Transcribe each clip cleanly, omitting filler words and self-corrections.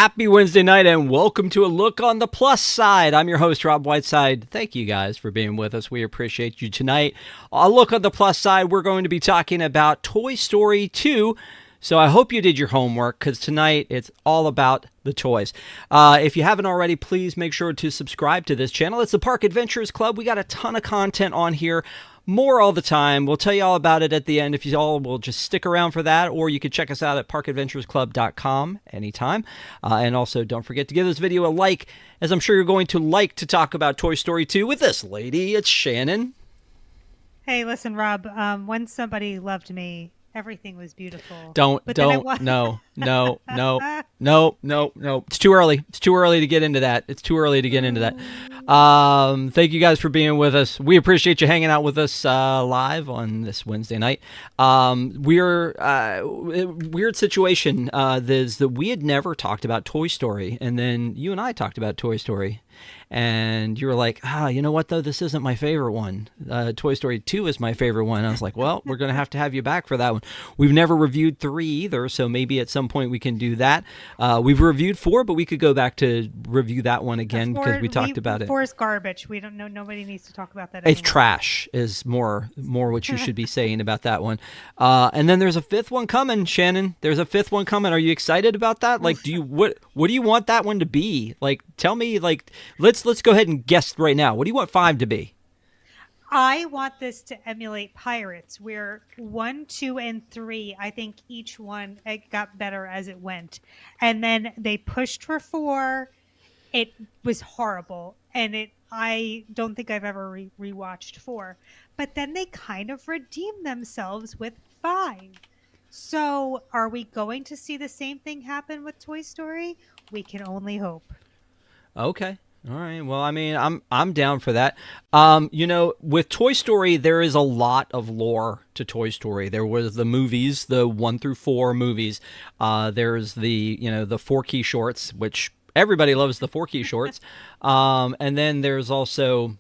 Happy Wednesday night and welcome to A Look on the Plus Side. I'm your host, Rob Whiteside. Thank you guys for being with us. We appreciate you tonight. A Look on the Plus Side, we're going to be talking about Toy Story 2. So I hope you did your homework because tonight it's all about the toys. If you haven't already, please make sure to subscribe to this channel. It's the Park Adventures Club. We got a ton of content on here. More all the time. We'll tell you all about it at the end if you all will just stick around for that, or you can check us out at parkadventuresclub.com anytime. And also, don't forget to give this video a like, as I'm sure you're going to like to talk about Toy Story 2 with this lady. It's Shannon. Hey, listen, Rob. When somebody loved me, everything was beautiful. No. It's too early. It's too early to get into that. Thank you guys for being with us. We appreciate you hanging out with us live on this Wednesday night. Weird situation is that we had never talked about Toy Story, and then you and I talked about Toy Story. And you were like, you know what, though? This isn't my favorite one. Toy Story 2 is my favorite one. I was like, well, we're going to have you back for that one. We've never reviewed 3 either, so maybe at some point we can do that. We've reviewed 4, but we could go back to review that one again because we talked about it. 4 is garbage. We don't know. Nobody needs to talk about that anymore. It's trash is more what you should be saying about that one. And then there's a 5th one coming, Shannon. There's a 5th one coming. Are you excited about that? Like, what do you want that one to be? Like, tell me, like, let's go ahead and guess right now. What do you want 5 to be? I want this to emulate Pirates, where 1, 2, and 3, I think each one it got better as it went. And then they pushed for 4. It was horrible. And I don't think I've ever rewatched 4. But then they kind of redeemed themselves with 5. So are we going to see the same thing happen with Toy Story? We can only hope. Okay. All right. Well, I mean, I'm down for that. With Toy Story, there is a lot of lore to Toy Story. There was the movies, the 1 through 4 movies. There's the Forky shorts, which everybody loves the Forky shorts. And then there's also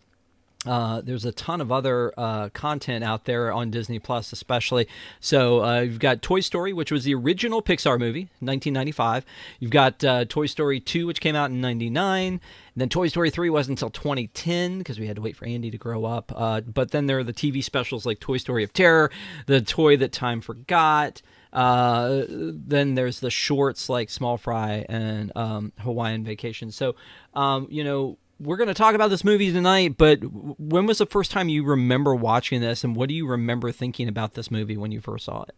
there's a ton of other content out there on Disney Plus, especially. So you've got Toy Story, which was the original Pixar movie, 1995. You've got Toy Story 2, which came out in 99. And then Toy Story 3 wasn't until 2010 because we had to wait for Andy to grow up. But then there are the TV specials like Toy Story of Terror, The Toy That Time Forgot. Then there's the shorts like Small Fry and Hawaiian Vacation. So, we're going to talk about this movie tonight, but when was the first time you remember watching this, and what do you remember thinking about this movie when you first saw it?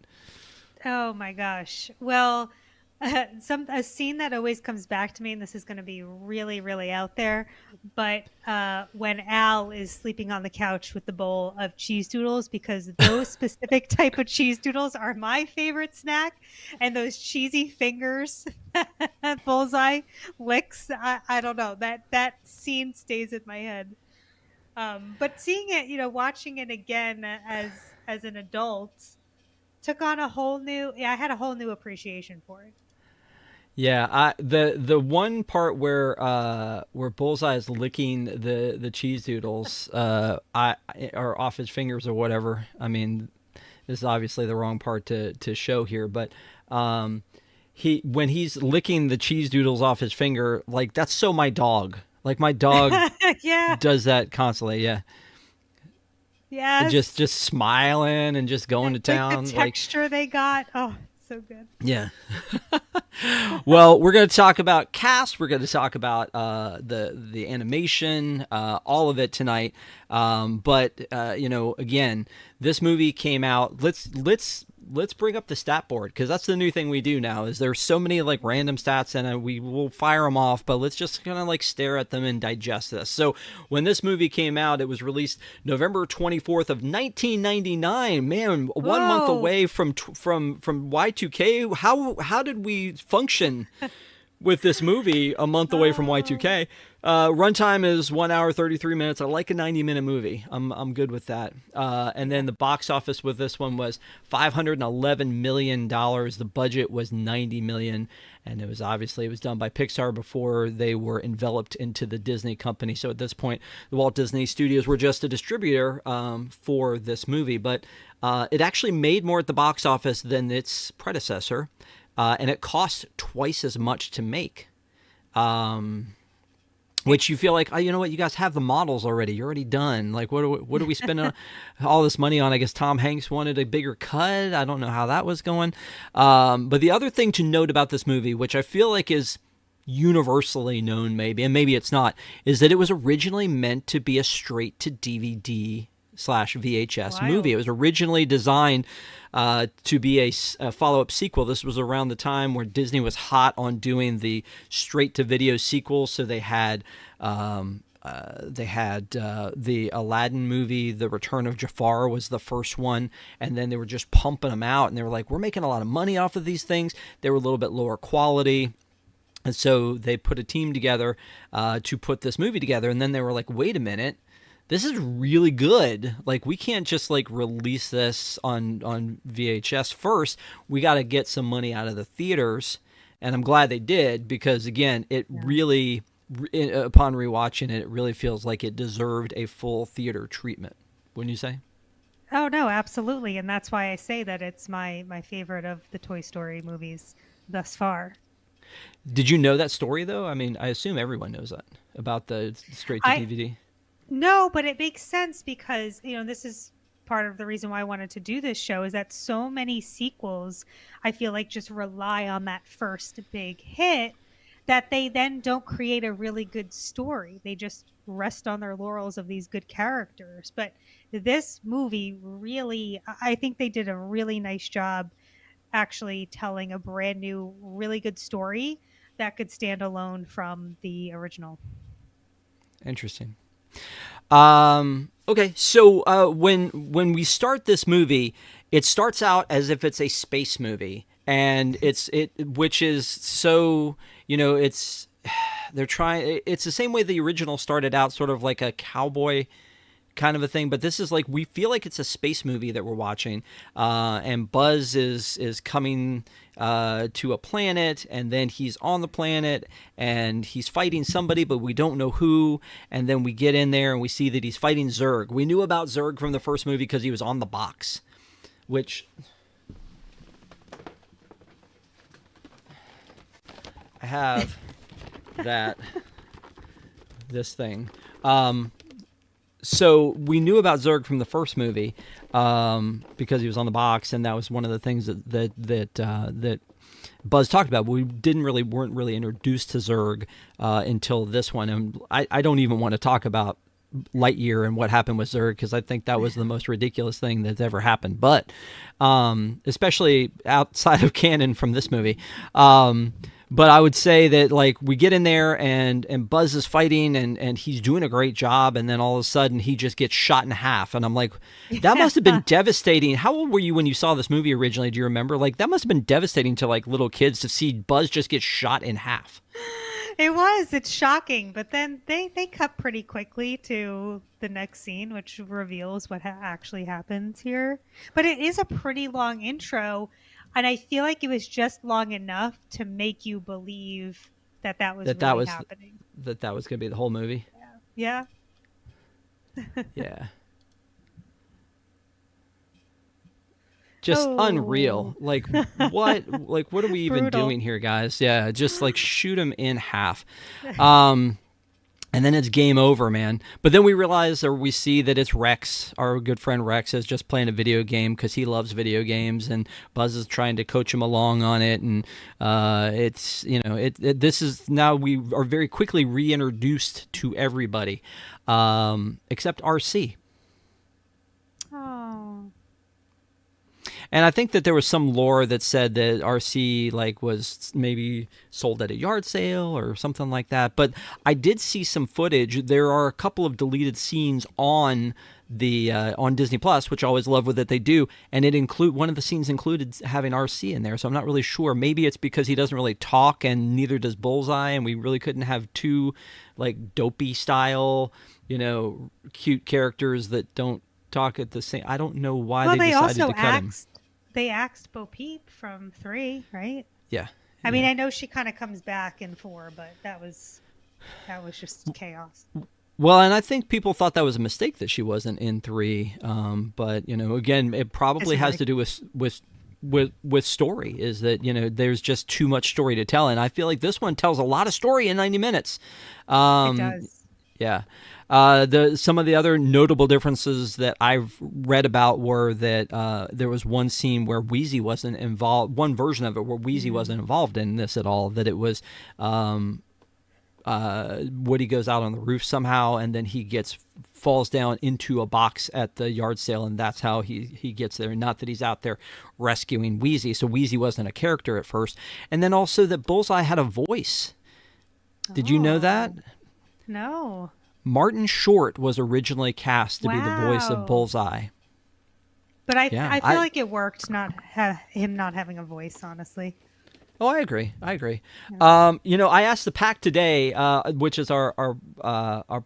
Oh, my gosh. Well, a scene that always comes back to me, and this is going to be really, really out there, but when Al is sleeping on the couch with the bowl of cheese doodles, because those specific type of cheese doodles are my favorite snack, and those cheesy fingers Bullseye licks, I don't know, that scene stays in my head. But seeing it, watching it again as an adult, took on I had a whole new appreciation for it. Yeah, the one part where Bullseye is licking the cheese doodles, or off his fingers or whatever. I mean, this is obviously the wrong part to show here, but when he's licking the cheese doodles off his finger, like that's so my dog. Like my dog yeah. does that constantly. Yeah. Yeah. Just smiling and just going to town. The texture they got. Oh, so good. Yeah. Well, we're going to talk about cast. We're going to talk about the animation, all of it tonight. But again, this movie came out. Let's bring up the stat board because that's the new thing we do now. Is there's so many like random stats and we will fire them off, but let's just kind of like stare at them and digest this. So when this movie came out, it was released November 24th of 1999. Man, Whoa. 1 month away from Y2K. How did we function with this movie a month away from Y2K? Runtime is 1 hour 33 minutes. I like a 90-minute movie. I'm good with that. And then the box office with this one was $511 million. The budget was $90 million, and it was done by Pixar before they were enveloped into the Disney company. So at this point, the Walt Disney Studios were just a distributor for this movie, but it actually made more at the box office than its predecessor. And it cost twice as much to make Which you feel like, oh, you know what, you guys have the models already. You're already done. Like, what are we spending all this money on? I guess Tom Hanks wanted a bigger cut. I don't know how that was going. But the other thing to note about this movie, which I feel like is universally known maybe, and maybe it's not, is that it was originally meant to be a straight to DVD / VHS movie. It was originally designed to be a follow-up sequel. This was around the time where Disney was hot on doing the straight-to-video sequels. So they had the Aladdin movie, The Return of Jafar was the first one, and then they were just pumping them out, and they were like, we're making a lot of money off of these things. They were a little bit lower quality. And so they put a team together to put this movie together, and then they were like, wait a minute. This is really good. Like, we can't just like release this on VHS first. We got to get some money out of the theaters. And I'm glad they did, because again, it really, upon rewatching it, it really feels like it deserved a full theater treatment. Wouldn't you say? Oh no, absolutely. And that's why I say that it's my favorite of the Toy Story movies thus far. Did you know that story though? I mean, I assume everyone knows that about the straight to DVD. No, but it makes sense because, this is part of the reason why I wanted to do this show, is that so many sequels, I feel like, just rely on that first big hit, that they then don't create a really good story. They just rest on their laurels of these good characters. But this movie really, I think they did a really nice job actually telling a brand new, really good story that could stand alone from the original. Interesting. Okay, so when we start this movie, it starts out as if it's a space movie, and which is so, it's the same way the original started out, sort of like a cowboy kind of a thing, but this is like, we feel like it's a space movie that we're watching, and Buzz is coming to a planet, and then he's on the planet and he's fighting somebody, but we don't know who. And then we get in there and we see that he's fighting Zurg. We knew about Zurg from the first movie because he was on the box, which I have this thing. So we knew about Zurg from the first movie because he was on the box, and that was one of the things that Buzz talked about. We weren't really introduced to Zurg until this one, and I don't even want to talk about Lightyear and what happened with Zurg, because I think that was the most ridiculous thing that's ever happened. But especially outside of canon from this movie. But I would say that, like, we get in there and Buzz is fighting and he's doing a great job, and then all of a sudden he just gets shot in half. And I'm like, that must have been devastating. How old were you when you saw this movie originally? Do you remember? Like, that must have been devastating to, like, little kids to see Buzz just get shot in half. It was. It's shocking. But then they cut pretty quickly to the next scene, which reveals what actually happens here. But it is a pretty long intro. And I feel like it was just long enough to make you believe that was happening. That was going to be the whole movie. Yeah. Yeah. Just unreal. Like, what? Like, what are we even doing here, guys? Yeah, just like shoot him in half. And then it's game over, man. But then we realize, or we see that it's Rex, our good friend Rex, is just playing a video game because he loves video games, and Buzz is trying to coach him along on it. And this is now, we are very quickly reintroduced to everybody, except RC. Oh. And I think that there was some lore that said that RC was maybe sold at a yard sale or something like that. But I did see some footage. There are a couple of deleted scenes on on Disney Plus, which I always love what that they do, and one of the scenes included having RC in there. So I'm not really sure. Maybe it's because he doesn't really talk, and neither does Bullseye, and we really couldn't have two dopey style, cute characters that don't talk at the same. I don't know why they decided to cut him. They axed Bo Peep from 3, right? Yeah. I mean, I know she kind of comes back in 4, but that was just chaos. Well, and I think people thought that was a mistake that she wasn't in 3. But again, it probably has to do with with story is that, there's just too much story to tell, and I feel like this one tells a lot of story in 90 minutes. It does. Yeah. Some of the other notable differences that I've read about were that there was one scene where Wheezy wasn't involved, one version of it where Wheezy wasn't involved in this at all, that it was Woody goes out on the roof somehow, and then he falls down into a box at the yard sale, and that's how he gets there. Not that he's out there rescuing Wheezy. So Wheezy wasn't a character at first. And then also that Bullseye had a voice. Did you know that? No. Martin Short was originally cast to be the voice of Bullseye. But I feel like it worked, him not having a voice, honestly. Oh, I agree. Yeah. I asked the pack today, which is our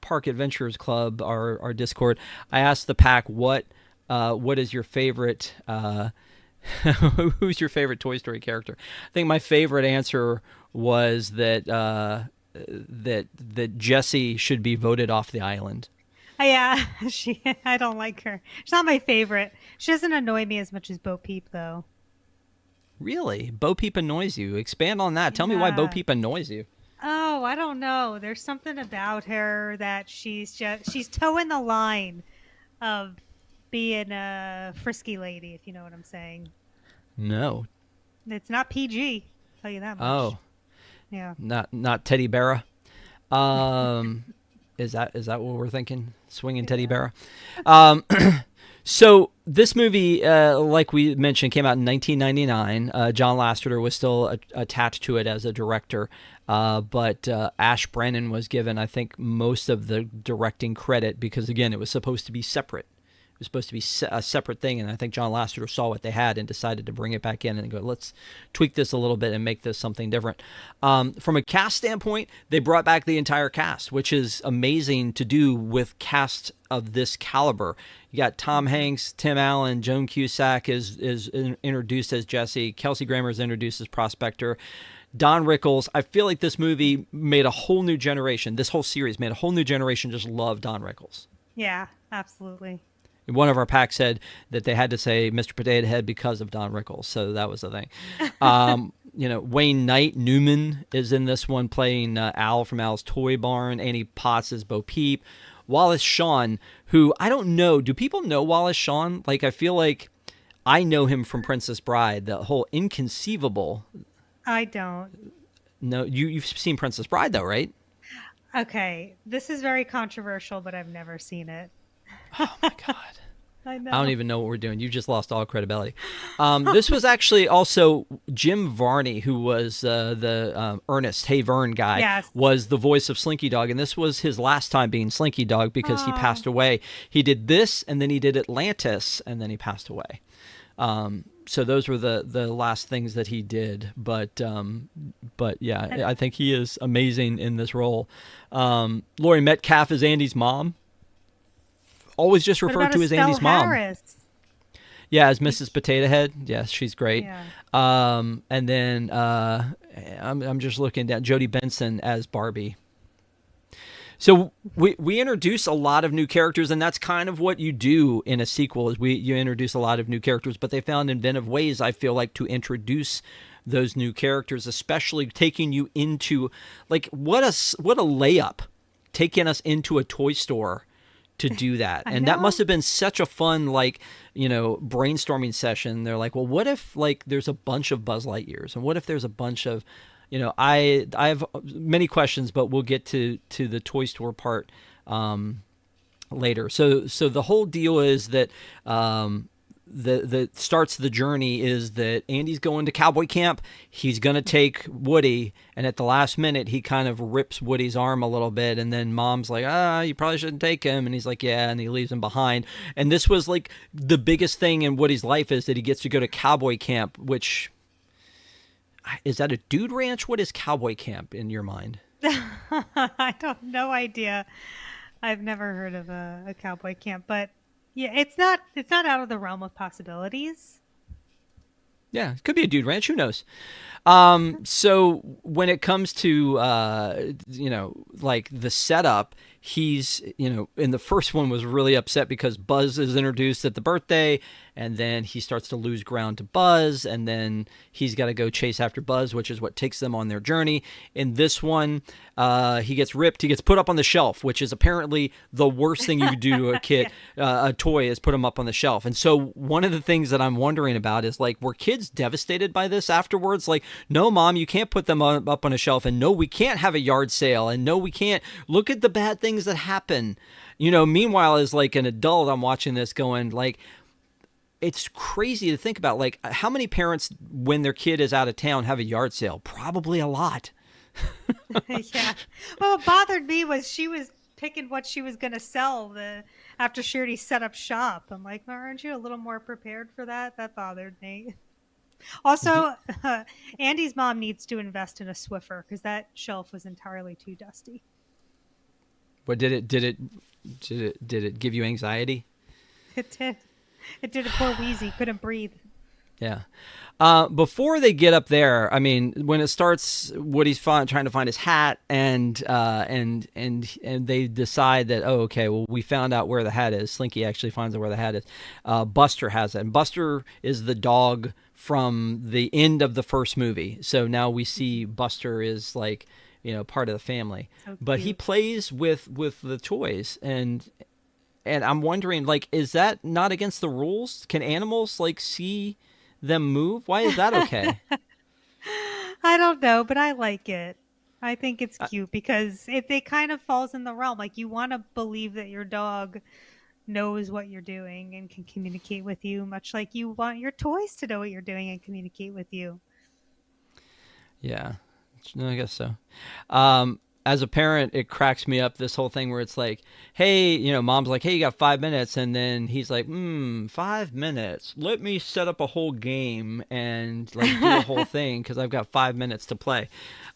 Park Adventures Club, our Discord. I asked the pack what is your favorite, who's your favorite Toy Story character? I think my favorite answer was that Jessie should be voted off the island. Yeah, I don't like her. She's not my favorite. She doesn't annoy me as much as Bo Peep, though. Really? Bo Peep annoys you? Expand on that. Tell me why Bo Peep annoys you. Oh, I don't know. There's something about her that she's towing the line of being a frisky lady, if you know what I'm saying. No. It's not PG, I'll tell you that much. Oh. Yeah. Not Teddy Bear. Is that what we're thinking? Swinging Teddy Bear. So this movie, like we mentioned, came out in 1999. John Lasseter was still attached to it as a director, but Ash Brennan was given, I think, most of the directing credit because, again, it was supposed to be separate. It was supposed to be a separate thing, and I think John Lasseter saw what they had and decided to bring it back in and go, let's tweak this a little bit and make this something different. From a cast standpoint, they brought back the entire cast, which is amazing to do with cast of this caliber. You got Tom Hanks, Tim Allen, Joan Cusack is introduced as Jessie, Kelsey Grammer is introduced as Prospector, Don Rickles. I feel like this movie made a whole new generation. This whole series made a whole new generation just love Don Rickles. Yeah, absolutely. One of our packs said that they had to say Mr. Potato Head because of Don Rickles, so that was the thing. Wayne Knight Newman is in this one playing Al from Al's Toy Barn. Annie Potts is Bo Peep. Wallace Shawn, who I don't know. Do people know Wallace Shawn? Like, I feel like I know him from Princess Bride, the whole Inconceivable. I don't. No, you've seen Princess Bride, though, right? Okay, this is very controversial, but I've never seen it. Oh, my God. I know. I don't even know what we're doing. You just lost all credibility. This was actually also Jim Varney, who was the Ernest Hey Vern guy, was the voice of Slinky Dog. And this was his last time being Slinky Dog because he passed away. He did this, and then he did Atlantis, and then he passed away. So those were the last things that he did. But yeah, I think he is amazing in this role. Laurie Metcalf is Andy's mom. Always just referred to as Andy's mom. Harris? Yeah, as Mrs. Potato Head. Yes, she's great. Yeah. And then I'm just looking down. Jodie Benson as Barbie. So we introduce a lot of new characters, and that's kind of what you do in a sequel. Is you introduce a lot of new characters, but they found inventive ways, I feel like, to introduce those new characters, especially taking you into what a layup, taking us into a toy store to do that. And that must have been such a fun brainstorming session. They're like, well, what if there's a bunch of Buzz Lightyears, and what if there's a bunch of I have many questions, but we'll get to the toy store part later. So the whole deal is that the starts the journey is that Andy's going to cowboy camp. He's going to take Woody, and at the last minute he kind of rips Woody's arm a little bit, and then Mom's like, you probably shouldn't take him, and he's like, yeah, and he leaves him behind. And this was like the biggest thing in Woody's life is that he gets to go to cowboy camp, which is that a dude ranch? What is cowboy camp in your mind? I don't, no idea. I've never heard of a cowboy camp, but yeah, it's not out of the realm of possibilities. Yeah, it could be a dude ranch. Who knows? So when it comes to the setup, he's, in the first one was really upset because Buzz is introduced at the birthday, and then he starts to lose ground to Buzz, and then he's got to go chase after Buzz, which is what takes them on their journey. In this one, he gets ripped. He gets put up on the shelf, which is apparently the worst thing you could do to a kid, a toy, is put him up on the shelf. And so one of the things that I'm wondering about is, like, were kids devastated by this afterwards? Like, no, Mom, you can't put them up on a shelf, and no, we can't have a yard sale, and no, we can't. Look at the bad things that happen. Meanwhile, as like an adult, I'm watching this going, like, it's crazy to think about, like, how many parents, when their kid is out of town, have a yard sale? Probably a lot. Yeah. Well, what bothered me was she was picking what she was going to sell after she already set up shop. I'm like, well, aren't you a little more prepared for that? That bothered me. Also, Andy's mom needs to invest in a Swiffer because that shelf was entirely too dusty. But did it give you anxiety? It did. It did. A poor Wheezy couldn't breathe. Yeah. Before they get up there, I mean, when it starts, Woody's trying to find his hat, and they decide that, oh, okay, well, we found out where the hat is. Slinky actually finds out where the hat is. Buster has it, and Buster is the dog from the end of the first movie. So now we see Buster is, like, part of the family. So but he plays with the toys, and I'm wondering, like, is that not against the rules? Can animals, like, see them move? Why is that okay? I don't know, but I like it. I think it's cute because it kind of falls in the realm. Like, you want to believe that your dog knows what you're doing and can communicate with you, much like you want your toys to know what you're doing and communicate with you. Yeah, I guess so. As a parent, it cracks me up, this whole thing where it's like, hey, Mom's like, hey, you got 5 minutes. And then he's like, 5 minutes. Let me set up a whole game and, like, do the whole thing because I've got 5 minutes to play.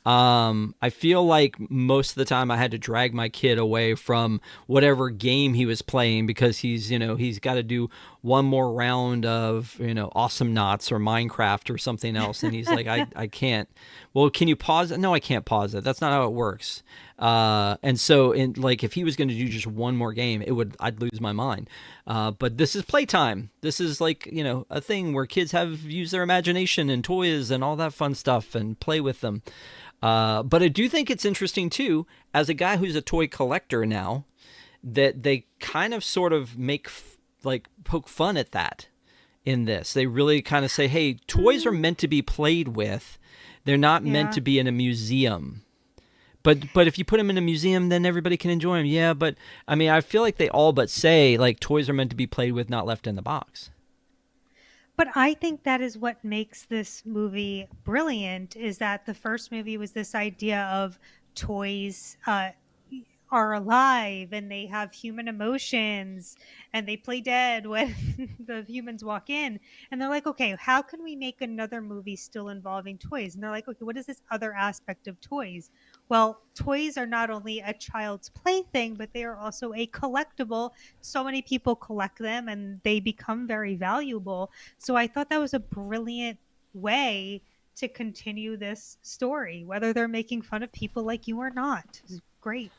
I feel like most of the time I had to drag my kid away from whatever game he was playing because he's got to do one more round of, Awesome Knots or Minecraft or something else. And he's like, I can't. Well, can you pause it? No, I can't pause it. That's not how it works. And so if he was going to do just one more game, I'd lose my mind. But this is playtime. This is like, a thing where kids use their imagination and toys and all that fun stuff and play with them. But I do think it's interesting too, as a guy who's a toy collector now, that they kind of sort of poke fun at that in this. They really kind of say, hey, toys are meant to be played with. They're not meant to be in a museum. But if you put them in a museum, then everybody can enjoy them. Yeah, but I mean, I feel like they all but say, like, toys are meant to be played with, not left in the box. But I think that is what makes this movie brilliant, is that the first movie was this idea of toys are alive and they have human emotions and they play dead when the humans walk in, and they're like, okay, how can we make another movie still involving toys? And they're like, okay, what is this other aspect of toys? Well, toys are not only a child's plaything, but they are also a collectible. So many people collect them and they become very valuable. So I thought that was a brilliant way to continue this story, whether they're making fun of people like you or not. It's great.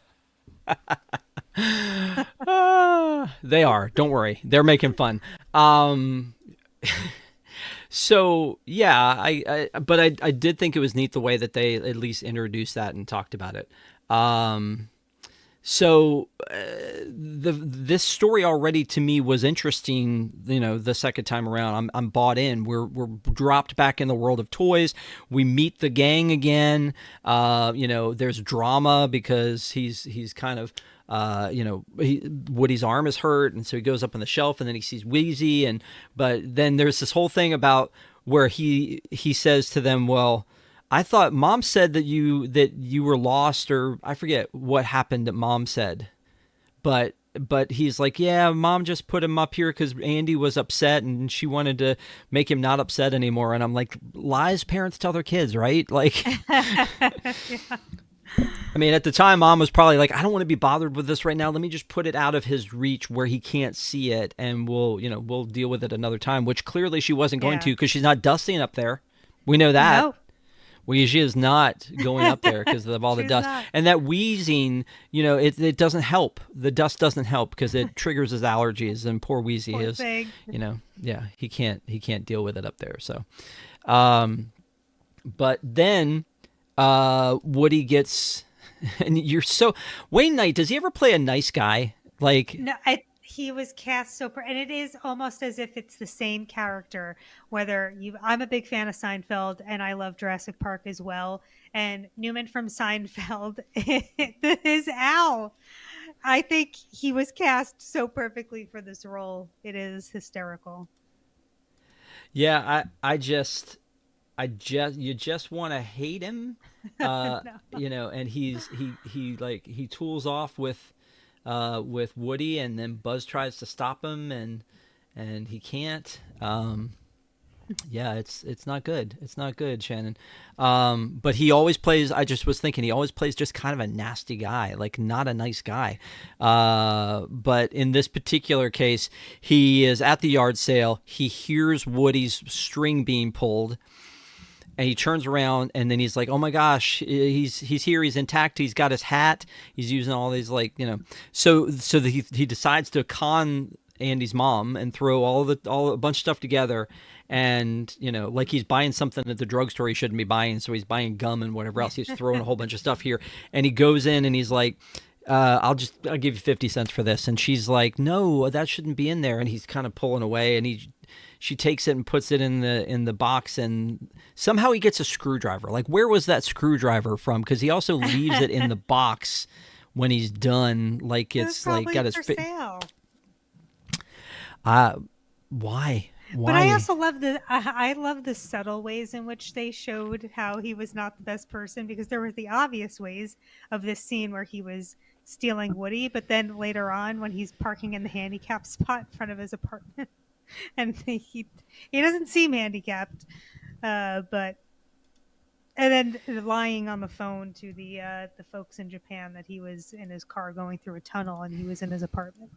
They are. Don't worry. They're making fun. So yeah, but I did think it was neat the way that they at least introduced that and talked about it. This story already to me was interesting. The second time around, I'm bought in. We're dropped back in the world of toys. We meet the gang again. There's drama because he's kind of. Woody's arm is hurt, and so he goes up on the shelf, and then he sees Wheezy, but then there's this whole thing about where he says to them, well, I thought Mom said that you were lost, or I forget what happened that Mom said, but he's like, yeah, Mom just put him up here because Andy was upset and she wanted to make him not upset anymore. And I'm like, lies parents tell their kids, right? Like, yeah. I mean, at the time, Mom was probably like, I don't want to be bothered with this right now. Let me just put it out of his reach where he can't see it, and we'll deal with it another time, which clearly she wasn't going to because she's not dusting up there. We know that. No. Well, she is not going up there because of all the She's dust. not. And that wheezing, it doesn't help. The dust doesn't help because it triggers his allergies. And poor Wheezy Poor is, thing. yeah, he can't deal with it up there. So, but then Woody gets, and Wayne Knight. Does he ever play a nice guy? Like, No, he was cast and it is almost as if it's the same character. I'm a big fan of Seinfeld, and I love Jurassic Park as well. And Newman from Seinfeld is Al. I think he was cast so perfectly for this role. It is hysterical. yeah, you just want to hate him, No. and he tools off with Woody, and then Buzz tries to stop him, and he can't. Yeah, it's not good. It's not good, Shannon. But he always plays. I just was thinking he always plays just kind of a nasty guy, like not a nice guy. But in this particular case, he is at the yard sale. He hears Woody's string being pulled. And he turns around, and then he's like, "Oh my gosh, he's here. He's intact. He's got his hat. He's using all these So he decides to con Andy's mom and throw a bunch of stuff together, and like he's buying something at the drugstore he shouldn't be buying. So he's buying gum and whatever else. He's throwing a whole bunch of stuff here, and he goes in and he's like, I'll give you 50 cents for this. And she's like, no, that shouldn't be in there. And he's kind of pulling away, and she takes it and puts it in the box, and somehow he gets a screwdriver. Like, where was that screwdriver from? Because he also leaves it in the box when he's done. Like, it's like got his for sale. Why? But I also love I love the subtle ways in which they showed how he was not the best person, because there were the obvious ways of this scene where he was stealing Woody, but then later on when he's parking in the handicap spot in front of his apartment, and he doesn't seem handicapped, but and then lying on the phone to the folks in Japan that he was in his car going through a tunnel and he was in his apartment.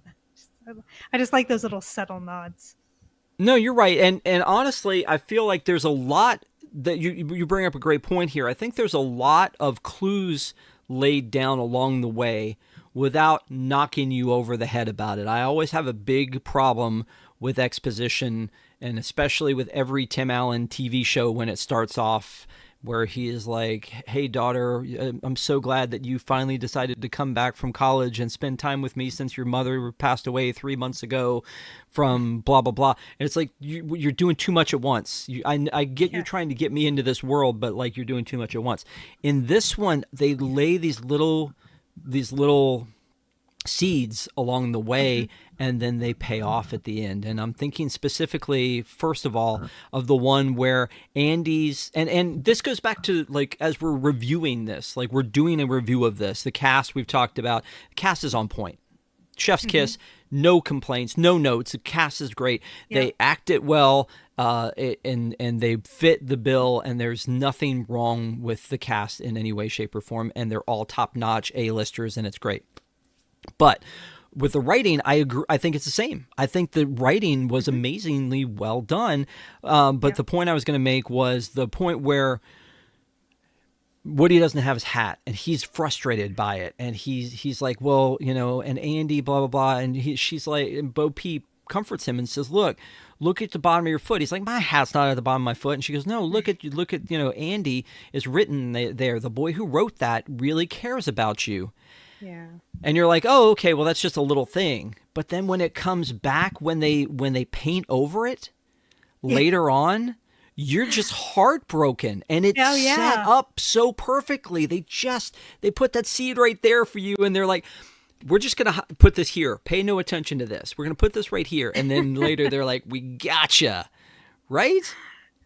I just like those little subtle nods. No, you're right, and honestly, I feel like there's a lot that you bring up a great point here. I think there's a lot of clues laid down along the way without knocking you over the head about it. I always have a big problem with exposition, and especially with every Tim Allen TV show when it starts off where he is like, hey, daughter, I'm so glad that you finally decided to come back from college and spend time with me since your mother passed away 3 months ago from blah, blah, blah. And it's like, you're doing too much at once. I get you're trying to get me into this world, but like you're doing too much at once. In this one, they lay these little seeds along the way, and then they pay off at the end. And I'm thinking specifically, first of all, of the one where Andy's, and this goes back to, like, as we're reviewing this, like we're doing a review of this, the cast we've talked about, the cast is on point. Chef's kiss, no complaints, no notes. The cast is great. Yeah. They act it well, and they fit the bill, and there's nothing wrong with the cast in any way, shape, or form, and they're all top-notch A-listers, and it's great. But with the writing, I agree. I think it's the same. I think the writing was amazingly well done. But the point I was going to make was the point where Woody doesn't have his hat, and he's frustrated by it. And he's like, well, and Andy, blah, blah, blah. And she's like, and Bo Peep comforts him and says, look at the bottom of your foot. He's like, my hat's not at the bottom of my foot. And she goes, no, look at Andy is written there. The boy who wrote that really cares about you. Yeah. And you're like, oh, okay, well, that's just a little thing. But then when it comes back, when they paint over it later on, you're just heartbroken. And it's set up so perfectly. They put that seed right there for you. And they're like, we're just going to put this here. Pay no attention to this. We're going to put this right here. And then later they're like, we gotcha. Right?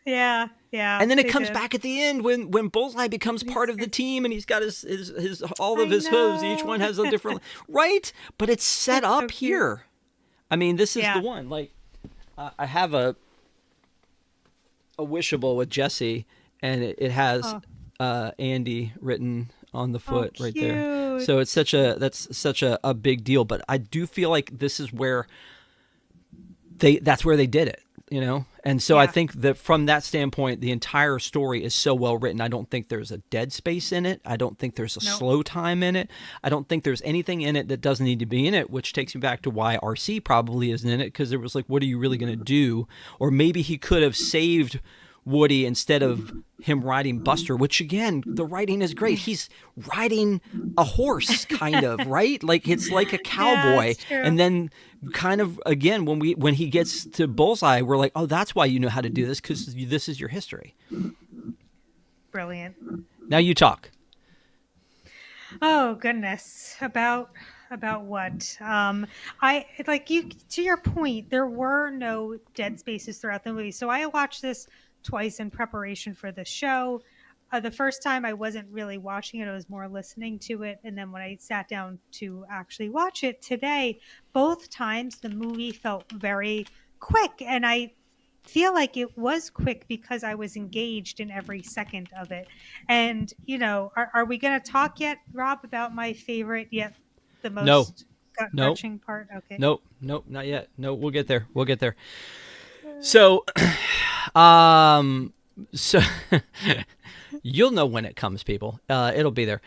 Yeah. Yeah. And then it comes back at the end when Bullseye becomes part of the team, and he's got his all of his hooves. Each one has a different right, but it's set up here. I mean, this is the one. Like, I have a wishable with Jesse, and it has Andy written on the foot right there. So it's such a big deal. But I do feel like this is where that's where they did it. And so I think that from that standpoint, the entire story is so well written. I don't think there's a dead space in it. I don't think there's a slow time in it. I don't think there's anything in it that doesn't need to be in it, which takes me back to why RC probably isn't in it, because it was like, what are you really going to do? Or maybe he could have saved Woody instead of him riding Buster, which again, the writing is great. He's riding a horse, kind of, right? Like it's like a cowboy. Yeah, and then kind of again, when he gets to Bullseye, we're like, oh, that's why you know how to do this, because this is your history. Brilliant. Now you talk. Oh goodness. About what? I like you, to your point, there were no dead spaces throughout the movie. So I watched this twice in preparation for the show. The first time I wasn't really watching it, I was more listening to it. And then when I sat down to actually watch it today, both times the movie felt very quick. And I feel like it was quick because I was engaged in every second of it. And, are we going to talk yet, Rob, about my favorite yet the most gut-wrenching part? Okay. Nope, not yet. No, we'll get there. So, so you'll know when it comes, people. It'll be there.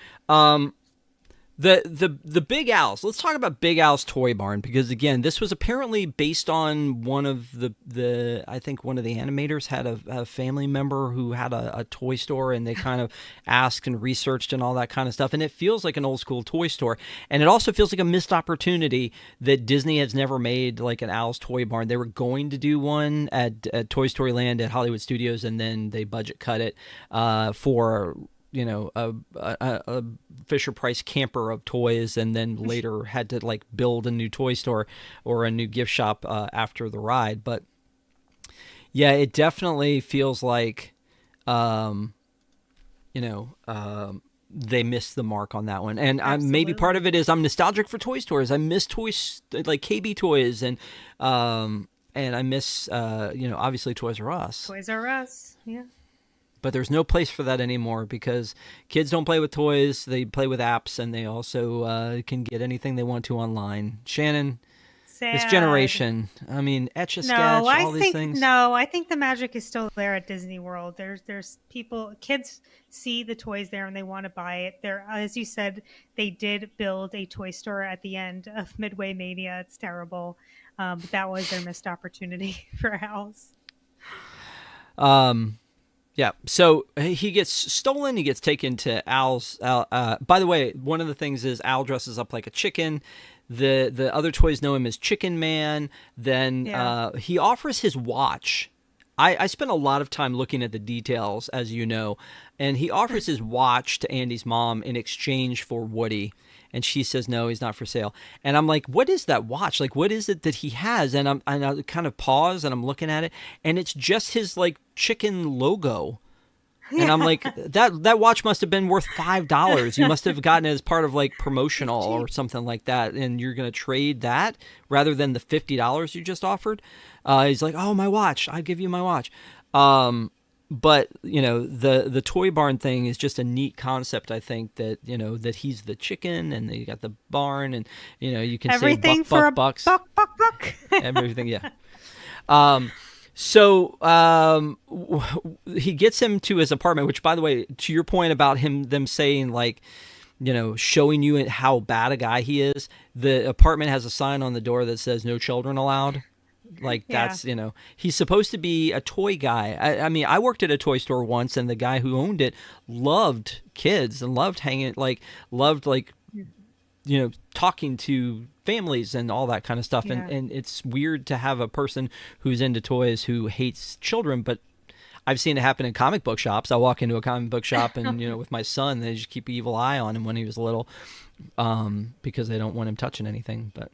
The Big Al's. Let's talk about Big Al's Toy Barn, because again, this was apparently based on one of the I think one of the animators had a family member who had a toy store, and they kind of asked and researched and all that kind of stuff. And it feels like an old school toy store, and it also feels like a missed opportunity that Disney has never made like an Al's Toy Barn. They were going to do one at Toy Story Land at Hollywood Studios, and then they budget cut it for a Fisher Price camper of toys, and then later had to like build a new toy store or a new gift shop after the ride. But yeah, it definitely feels like they missed the mark on that one. And maybe part of it is I'm nostalgic for toy stores. I miss toys like KB Toys, and I miss obviously Toys R Us. Toys R Us, yeah. But there's no place for that anymore, because kids don't play with toys. They play with apps, and they also can get anything they want to online. Shannon, Sad. This generation, I mean, Etch-a-Sketch, all these things. No, I think the magic is still there at Disney World. There's people, kids see the toys there and they want to buy it. There, as you said, they did build a toy store at the end of Midway Mania. It's terrible. But that was their missed opportunity for Al's. Yeah, so he gets stolen. He gets taken to Al's. By the way, one of the things is Al dresses up like a chicken. The other toys know him as Chicken Man. Then he offers his watch. I spent a lot of time looking at the details, as you know, and he offers his watch to Andy's mom in exchange for Woody. And she says, no, he's not for sale. And I'm like, what is that watch? Like, what is it that he has? And I kind of pause and I'm looking at it, and it's just his like chicken logo. And I'm like, that watch must have been worth $5. You must have gotten it as part of like promotional or something like that. And you're going to trade that rather than the $50 you just offered. He's like, oh, my watch. I'll give you my watch. But, the Toy Barn thing is just a neat concept, I think, that, that he's the chicken and you got the barn and, you can everything say bucks. Buck. Everything, yeah. So he gets him to his apartment, which, by the way, to your point about them saying, like, showing you how bad a guy he is, the apartment has a sign on the door that says no children allowed. Like, that's, he's supposed to be a toy guy. I mean, I worked at a toy store once, and the guy who owned it loved kids and loved talking to families and all that kind of stuff. Yeah. And it's weird to have a person who's into toys who hates children, but I've seen it happen in comic book shops. I walk into a comic book shop and, with my son, they just keep an evil eye on him when he was little, because they don't want him touching anything. But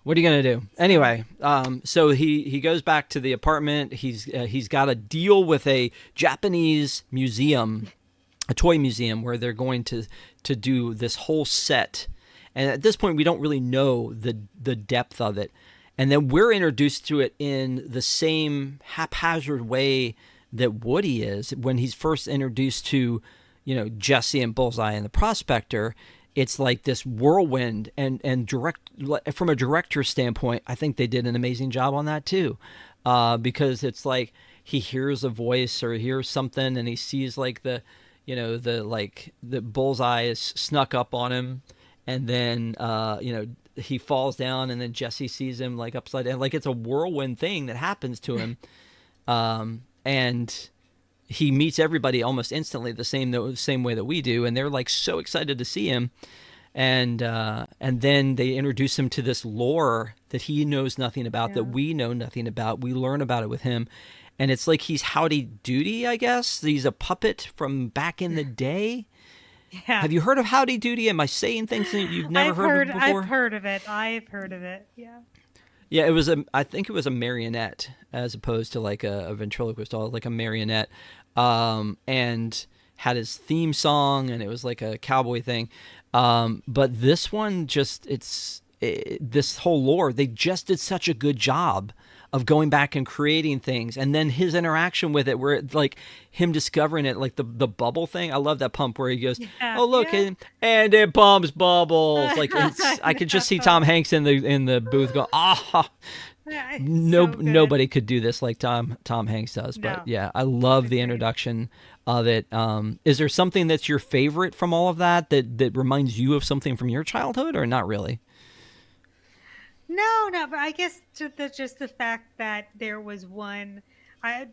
what are you going to do? Anyway, so he goes back to the apartment. He's got a deal with a Japanese museum, a toy museum, where they're going to do this whole set. And at this point, we don't really know the depth of it. And then we're introduced to it in the same haphazard way that Woody is when he's first introduced to, Jesse and Bullseye and the Prospector. It's like this whirlwind, and direct from a director's standpoint, I think they did an amazing job on that too. because it's like he hears a voice or hears something and he sees like the, the bullseye is snuck up on him, and then he falls down, and then Jesse sees him like upside down, like it's a whirlwind thing that happens to him, and he meets everybody almost instantly the same way that we do, and they're like so excited to see him, and then they introduce him to this lore that he knows nothing about, that we know nothing about. We learn about it with him, and it's like he's Howdy Doody, I guess. He's a puppet from back in the day. Yeah. Have you heard of Howdy Doody? Am I saying things that you've never heard of before? I've heard of it. I've heard of it. Yeah. Yeah, I think it was a marionette as opposed to like a ventriloquist doll, like a marionette, and had his theme song, and it was like a cowboy thing. But this one this whole lore, they just did such a good job of going back and creating things, and then his interaction with it, where like him discovering it, like the bubble thing. I love that pump where he goes, "Oh look, and it pumps bubbles." Like I could just see Tom Hanks in the booth go, "Ah." Nobody could do this like Tom Hanks does, but yeah, I love the introduction of it. Is there something that's your favorite from all of that reminds you of something from your childhood, or not really? No, but I guess just the fact that there was one, I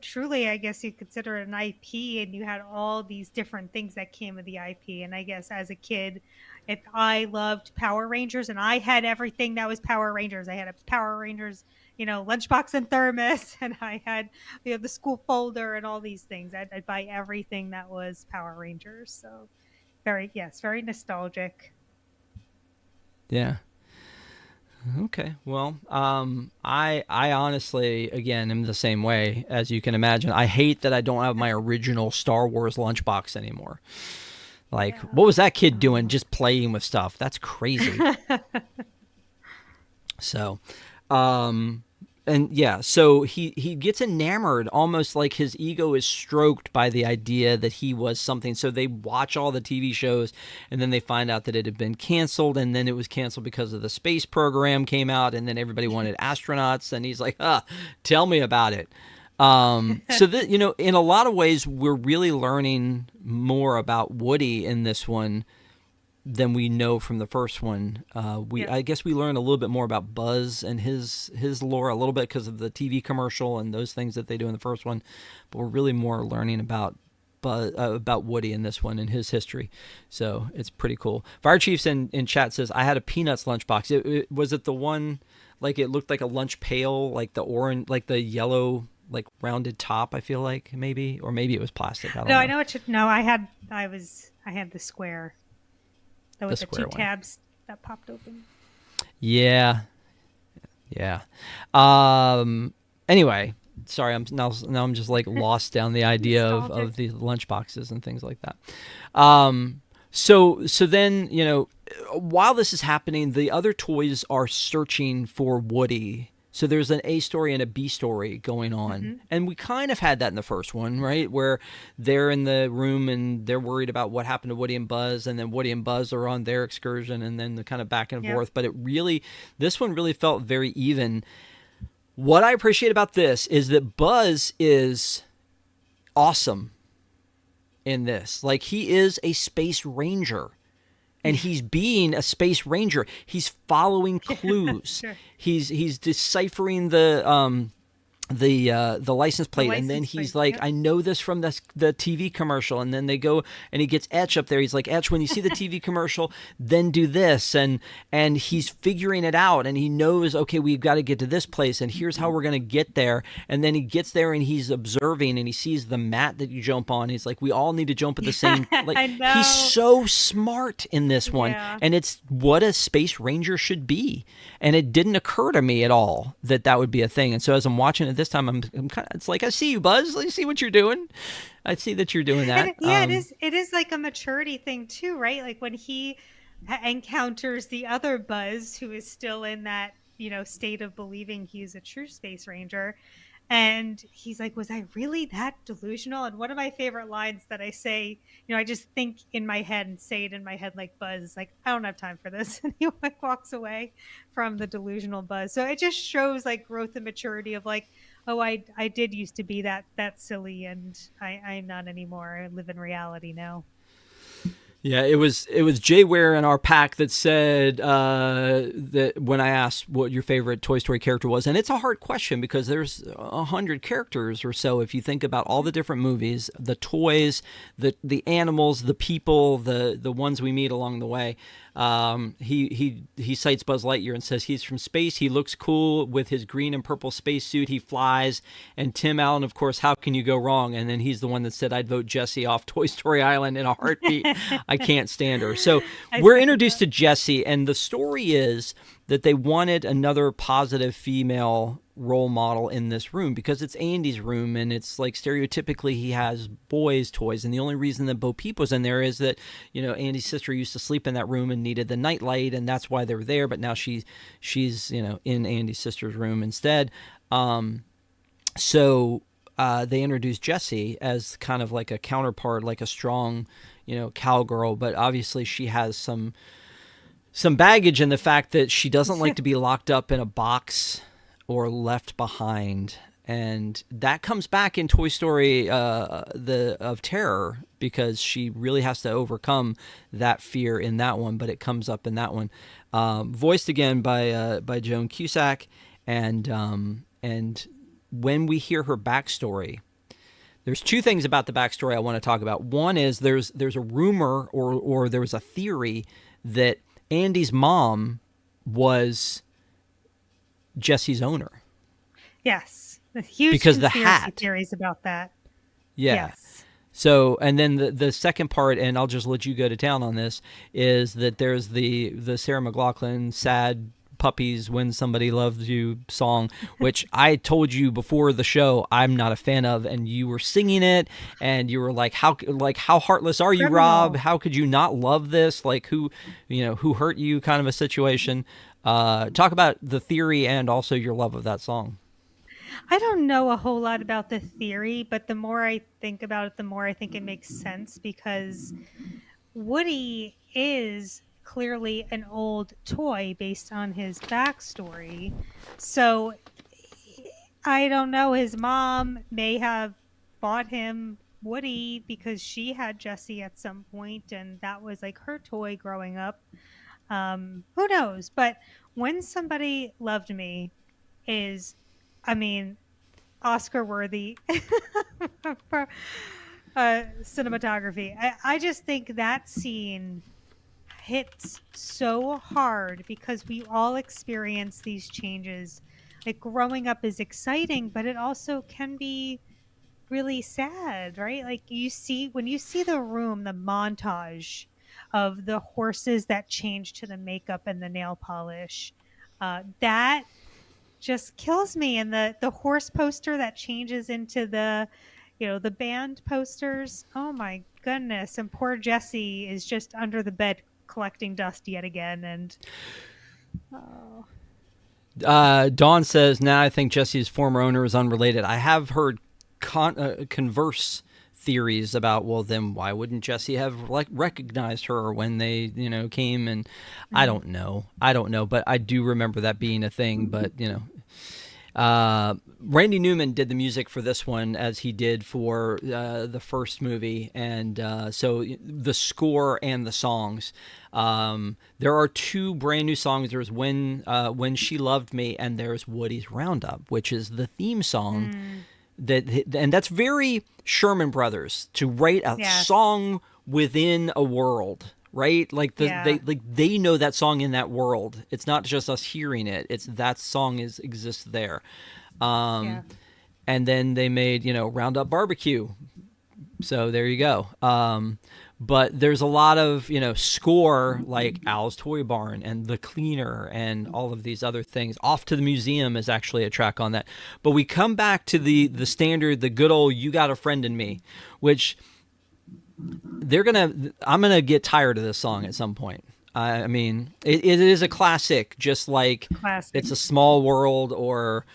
guess you consider it an IP, and you had all these different things that came with the IP. And I guess as a kid, if I loved Power Rangers, and I had everything that was Power Rangers. I had a Power Rangers, lunchbox and thermos, and I had the school folder and all these things. I'd buy everything that was Power Rangers. So very nostalgic. Yeah. Okay. Well, I honestly, again, am the same way, as you can imagine. I hate that I don't have my original Star Wars lunchbox anymore. Like, what was that kid doing just playing with stuff? That's crazy. So, and yeah, so he gets enamored, almost like his ego is stroked by the idea that he was something. So they watch all the TV shows, and then they find out that it had been canceled, and then it was canceled because of the space program came out, and then everybody wanted astronauts, and he's like, tell me about it. So that, in a lot of ways, we're really learning more about Woody in this one than we know from the first one. I guess we learn a little bit more about Buzz and his lore a little bit because of the TV commercial and those things that they do in the first one, but we're really more learning about Woody in this one and his history. So it's pretty cool. Fire Chiefs in chat says, I had a Peanuts lunchbox. Was it the one, like it looked like a lunch pail, like the orange, like the yellow, like rounded top, I feel like, maybe, or maybe it was plastic. I don't know. I know what I had the square. With the two tabs that popped open. Yeah. Anyway, sorry, I'm just like lost down the idea of the lunch boxes and things like that. So then, while this is happening, the other toys are searching for Woody. So there's an A story and a B story going on. Mm-hmm. And we kind of had that in the first one, right? Where they're in the room and they're worried about what happened to Woody and Buzz, and then Woody and Buzz are on their excursion, and then the kind of back and forth. But this one really felt very even. What I appreciate about this is that Buzz is awesome in this. Like, he is a space ranger. And he's being a space ranger. He's following clues. Sure. He's deciphering the license plate, and then he's like, I know this from the TV commercial, and then they go and he gets Etch up there. He's like, Etch, when you see the TV commercial, then do this, and he's figuring it out, and he knows, okay, we've got to get to this place, and here's how we're gonna get there. And then he gets there and he's observing, and he sees the mat that you jump on. He's like, we all need to jump at the same. Like, I know. He's so smart in this one, and it's what a space ranger should be. And it didn't occur to me at all that would be a thing. And so as I'm watching it this time, I'm kind of, it's like, I see you, Buzz. I see what you're doing. I see that you're doing that. And, it is like a maturity thing too, right? Like when he encounters the other Buzz, who is still in that, state of believing he's a true space ranger. And he's like, was I really that delusional? And one of my favorite lines that I say, I just think in my head and say it in my head like Buzz, is like, I don't have time for this. And he like walks away from the delusional Buzz. So it just shows like growth and maturity of like, oh, I did used to be that silly, and I'm not anymore. I live in reality now. Yeah, it was Jay Ware in our pack that said that when I asked what your favorite Toy Story character was, and it's a hard question because there's 100 characters or so. If you think about all the different movies, the toys, the animals, the people, the ones we meet along the way. He cites Buzz Lightyear and says he's from space. He looks cool with his green and purple spacesuit. He flies. And Tim Allen, of course, how can you go wrong? And then he's the one that said I'd vote Jessie off Toy Story Island in a heartbeat. I can't stand her. So we're introduced to Jessie, and the story is that they wanted another positive female role model in this room because it's Andy's room, and it's like stereotypically he has boys' toys, and the only reason that Bo Peep was in there is that, you know, Andy's sister used to sleep in that room and needed the nightlight, and that's why they were there. But now she's you know, in Andy's sister's room instead. So they introduced Jessie as kind of like a counterpart, like a strong, you know, cowgirl, but obviously she has some baggage in the fact that she doesn't like to be locked up in a box or left behind. And that comes back in Toy Story of Terror, because she really has to overcome that fear in that one, but it comes up in that one. Voiced again by Joan Cusack, and when we hear her backstory, there's two things about the backstory I want to talk about. One is there's a rumor or there was a theory that Andy's mom was Jessie's owner. Yes. The huge because the conspiracy hat. theories about that. Yeah. Yes. So, and then the second part, and I'll just let you go to town on this, is that there's the Sarah McLachlan sad puppies when somebody loves you song, which I told you before the show I'm not a fan of, and you were singing it and you were like how heartless are you, Rob? How could you not love this? Like who hurt you, kind of a situation. Talk about the theory and also your love of that song. I don't know a whole lot about the theory, but the more I think about it, the more I think it makes sense, because Woody is clearly an old toy based on his backstory. So I don't know. His mom may have bought him Woody because she had Jessie at some point, and that was like her toy growing up. Who knows? But When Somebody Loved Me is, I mean, Oscar worthy for cinematography. I just think that scene hits so hard because we all experience these changes. Like growing up is exciting, but it also can be really sad, right? Like when you see the room, the montage of the horses that change to the makeup and the nail polish, that just kills me. And the horse poster that changes into the band posters, oh my goodness. And poor Jessie is just under the bed collecting dust yet again. And Dawn says, now I think Jessie's former owner is unrelated. I have heard converse theories about, well, then why wouldn't Jessie have recognized her when they came? And I don't know, but I do remember that being a thing. But Randy Newman did the music for this one, as he did for the first movie, and so the score and the songs. There are two brand new songs. There's When She Loved Me, and there's Woody's Roundup, which is the theme song. And that's very Sherman Brothers, to write a song within a world, right? Like they know that song in that world. It's not just us hearing it. It's that song exists there. And then they made, Roundup Barbecue. So there you go. But there's a lot of, score, like Al's Toy Barn and The Cleaner and all of these other things. Off to the Museum is actually a track on that. But we come back to the standard, the good old You Got a Friend in Me, which I'm going to get tired of this song at some point. I mean, it is a classic, just like Classic. It's a Small World or,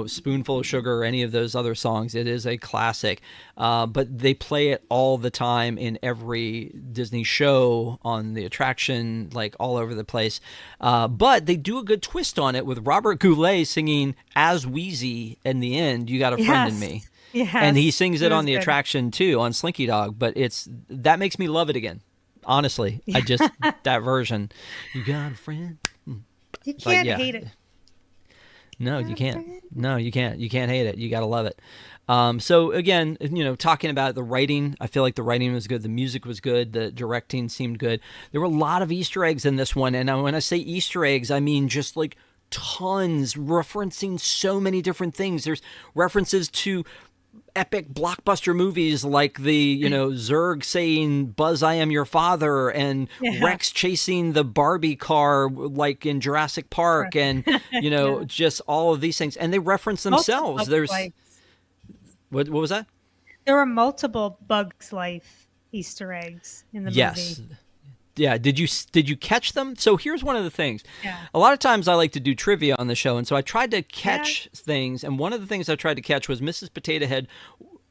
Spoonful of Sugar or any of those other songs. It is a classic. But they play it all the time in every Disney show, on the attraction, like all over the place. But they do a good twist on it with Robert Goulet singing as Wheezy in the end, "You Got a Friend in Me." Yes. And he sings it was on the good. attraction too, on Slinky Dog. But that makes me love it again. Honestly, that version. You got a friend. You can't yeah. hate it. No, you can't. No, you can't. You can't hate it. You got to love it. So again, talking about the writing, I feel like the writing was good. The music was good. The directing seemed good. There were a lot of Easter eggs in this one. And when I say Easter eggs, I mean just like tons, referencing so many different things. There's references to epic blockbuster movies like the Zurg saying "Buzz, I am your father," and Rex chasing the Barbie car like in Jurassic Park, and just all of these things, and they reference themselves. There's what was that? There were multiple Bugs Life Easter eggs in the movie. Yeah. Did you catch them? So here's one of the things. Yeah. A lot of times I like to do trivia on the show, and so I tried to catch things. And one of the things I tried to catch was Mrs. Potato Head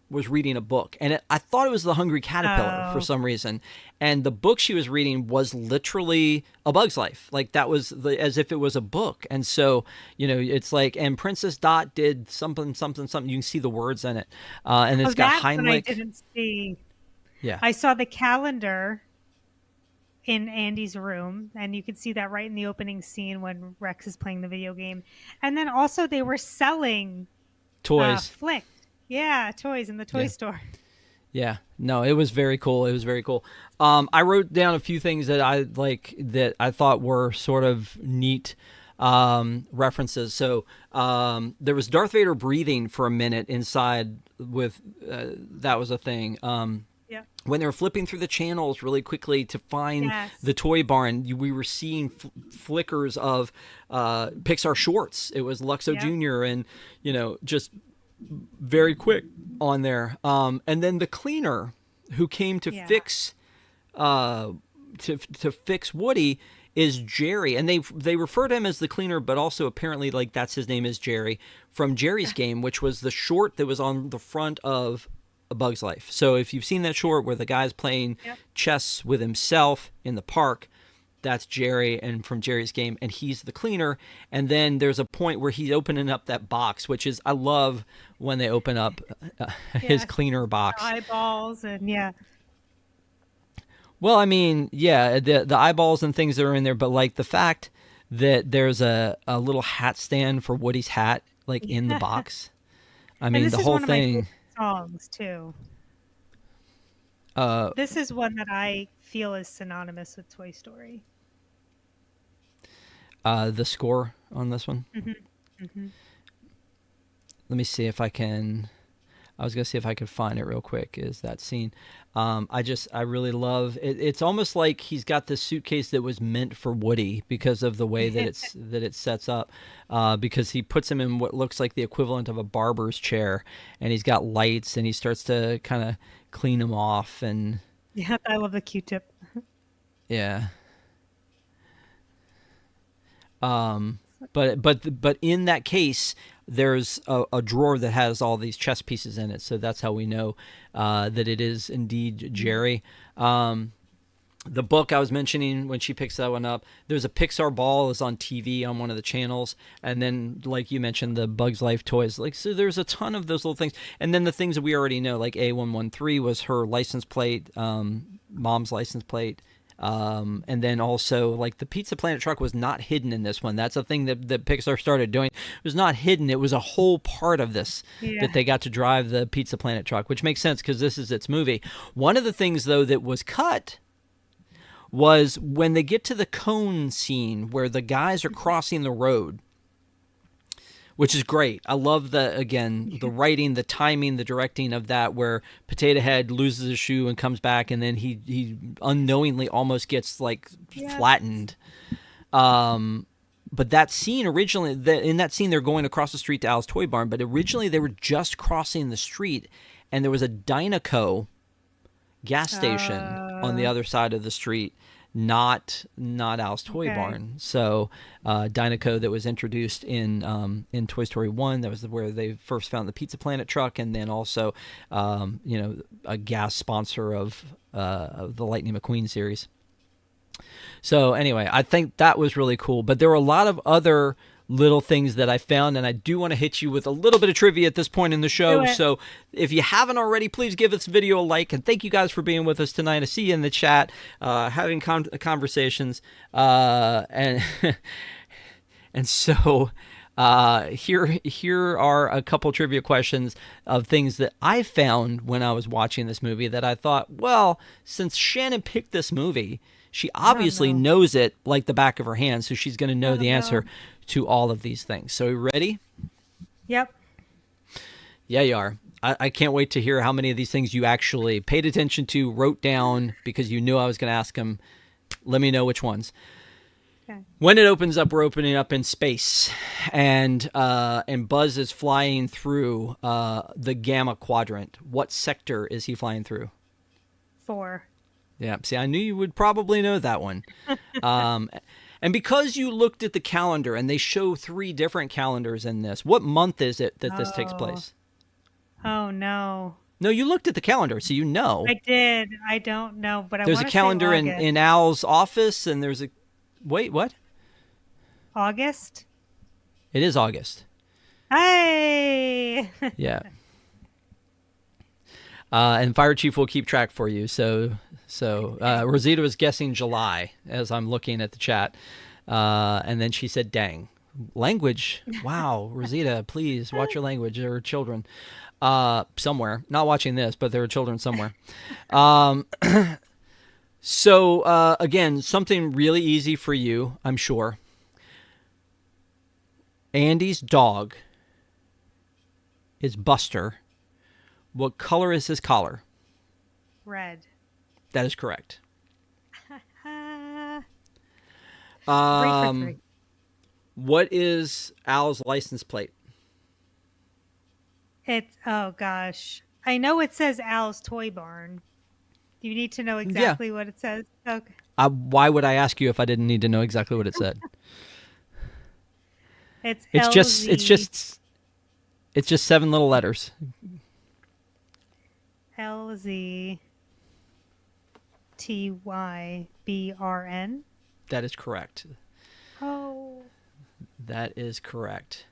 was reading a book, and I thought it was The Hungry Caterpillar for some reason. And the book she was reading was literally A Bug's Life. Like that was as if it was a book. And so, it's like, and Princess Dot did something. You can see the words in it. And it's got Heimlich. I didn't see. Yeah. I saw the calendar in Andy's room, and you could see that right in the opening scene when Rex is playing the video game. And then also they were selling toys. Flick. Yeah, toys in the toy store. Yeah. No, it was very cool. It was very cool. I wrote down a few things that I thought were sort of neat references. So there was Darth Vader breathing for a minute inside with that was a thing. When they were flipping through the channels really quickly to find the toy barn, we were seeing flickers of Pixar shorts. It was Luxo Jr. and, just very quick on there. And then the cleaner who came to fix to fix Woody is Jerry. And they refer to him as the cleaner, but also apparently like that's his name is Jerry from Jerry's Game, which was the short that was on the front of A Bug's Life. So if you've seen that short where the guy's playing chess with himself in the park, that's Jerry and from Jerry's Game, and he's the cleaner. And then there's a point where he's opening up that box, which is I love when they open up his cleaner box. The eyeballs and Well, I mean, the eyeballs and things that are in there, but like the fact that there's a little hat stand for Woody's hat like in the box. I mean, the whole thing. Songs too. This is one that I feel is synonymous with Toy Story. The score on this one. Let me see if I can. I was gonna see if I could find it real quick. Is that scene? I really love it. It's almost like he's got this suitcase that was meant for Woody because of the way that it sets up. Because he puts him in what looks like the equivalent of a barber's chair, and he's got lights, and he starts to kind of clean him off. And I love the Q-tip. Yeah. But in that case, there's a drawer that has all these chess pieces in it, so that's how we know that it is indeed Jerry. The book I was mentioning when she picks that one up, there's a Pixar ball is on TV on one of the channels, and then like you mentioned, the Bugs Life toys. Like so, there's a ton of those little things, and then the things that we already know, like A113 was her license plate, mom's license plate. And then also like the Pizza Planet truck was not hidden in this one. That's a thing that Pixar started doing. It was not hidden. It was a whole part of this that they got to drive the Pizza Planet truck, which makes sense because this is its movie. One of the things though that was cut was when they get to the cone scene where the guys are crossing the road, which is great. I love the writing, the timing, the directing of that, where Potato Head loses a shoe and comes back, and then he unknowingly almost gets like flattened. But that scene originally, in that scene, they're going across the street to Al's Toy Barn, but originally they were just crossing the street, and there was a Dynaco gas station on the other side of the street not Al's Toy Barn. So Dinoco that was introduced in Toy Story 1, that was where they first found the Pizza Planet truck, and then also a gas sponsor of the Lightning McQueen series. So anyway, I think that was really cool. But there were a lot of other little things that I found, and I do want to hit you with a little bit of trivia at this point in the show. So if you haven't already, please give this video a like, and thank you guys for being with us tonight. I see you in the chat, having conversations, and and so here are a couple trivia questions of things that I found when I was watching this movie that I thought, well, since Shannon picked this movie, she obviously knows it like the back of her hand, so she's going to know the answer to all of these things. So, you ready? Yep. Yeah, you are. I can't wait to hear how many of these things you actually paid attention to, wrote down, because you knew I was going to ask them. Let me know which ones. Okay. When it opens up, we're opening up in space, and Buzz is flying through the Gamma Quadrant. What sector is he flying through? 4. Yeah, see, I knew you would probably know that one. And because you looked at the calendar, and they show 3 different calendars in this, what month is it that this takes place? Oh, no. No, you looked at the calendar, so you know. I did. I don't know, but there's a calendar in Al's office, and there's a... Wait, what? August? It is August. Hey! Yeah. And Fire Chief will keep track for you. So Rosita was guessing July as I'm looking at the chat. And then she said, dang. Language. Wow. Rosita, please watch your language. There are children somewhere. Not watching this, but there are children somewhere. So, again, something really easy for you, I'm sure. Andy's dog is Buster. What color is his collar? Red. That is correct. 3 for 3. What is Al's license plate? Oh gosh. I know it says Al's Toy Barn. Do you need to know exactly what it says? Okay. Why would I ask you if I didn't need to know exactly what it said? It's just 7 little letters. LZTYBRN. That is correct. Oh. That is correct.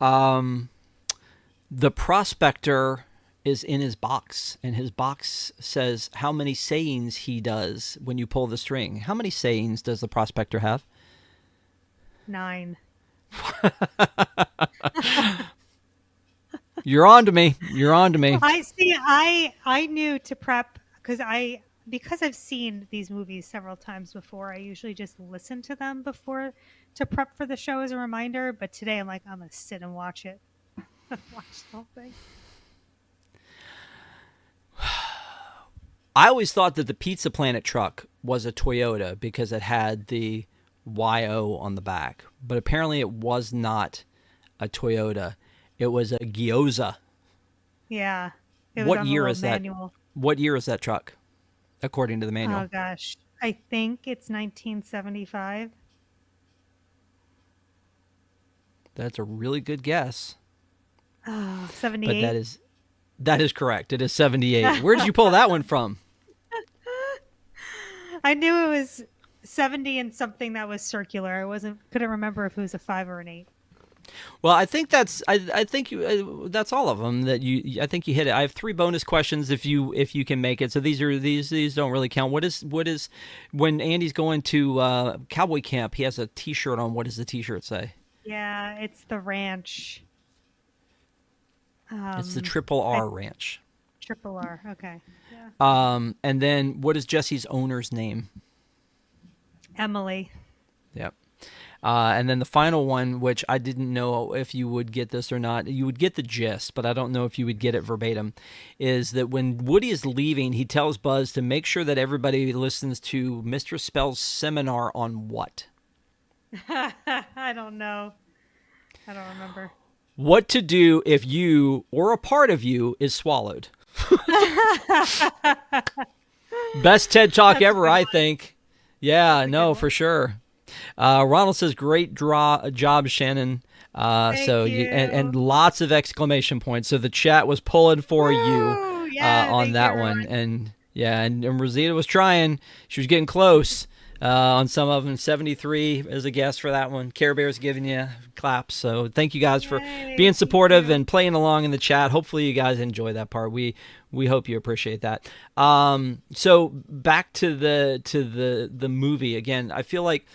The prospector is in his box, and his box says how many sayings he does when you pull the string. How many sayings does the prospector have? 9. You're on to me. You're on to me. I knew to prep because I've seen these movies several times before. I usually just listen to them before to prep for the show as a reminder. But today I'm like, I'm going to sit and watch it. Watch the whole thing. I always thought that the Pizza Planet truck was a Toyota because it had the YO on the back. But apparently it was not a Toyota. It was a Gyoza. Yeah. What year is that? What year is that truck, according to the manual? Oh, gosh. I think it's 1975. That's a really good guess. Oh, 78. But that is correct. It is 78. Where did you pull that one from? I knew it was 70 and something that was circular. I couldn't remember if it was a 5 or an 8. Well, I think that's that's all of them that I think you hit it. I have 3 bonus questions if you can make it. So these don't really count. What is when Andy's going to cowboy camp? He has a T-shirt on. What does the T-shirt say? Yeah, it's the ranch. It's the Triple R Ranch. Triple R. Okay. Yeah. And then what is Jesse's owner's name? Emily. Yep. And then the final one, which I didn't know if you would get this or not. You would get the gist, but I don't know if you would get it verbatim, is that when Woody is leaving, he tells Buzz to make sure that everybody listens to Mr. Spell's seminar on what? I don't know. I don't remember. What to do if you or a part of you is swallowed. Best TED Talk ever, I think. Yeah, That's a good no, one. for sure. Ronald says, "Great job, Shannon." So Thank you and you. lots of exclamation points. So the chat was pulling for you Woo! Yeah, on thank you, that one, everyone. and yeah, and Rosita was trying. She was getting close on some of them. 73 as a guess for that one. Care Bear's giving you claps. So thank you guys for being Yay, thank supportive you. and playing along in the chat. Hopefully you guys enjoy that part. We hope you appreciate that. So back to the movie again. I feel like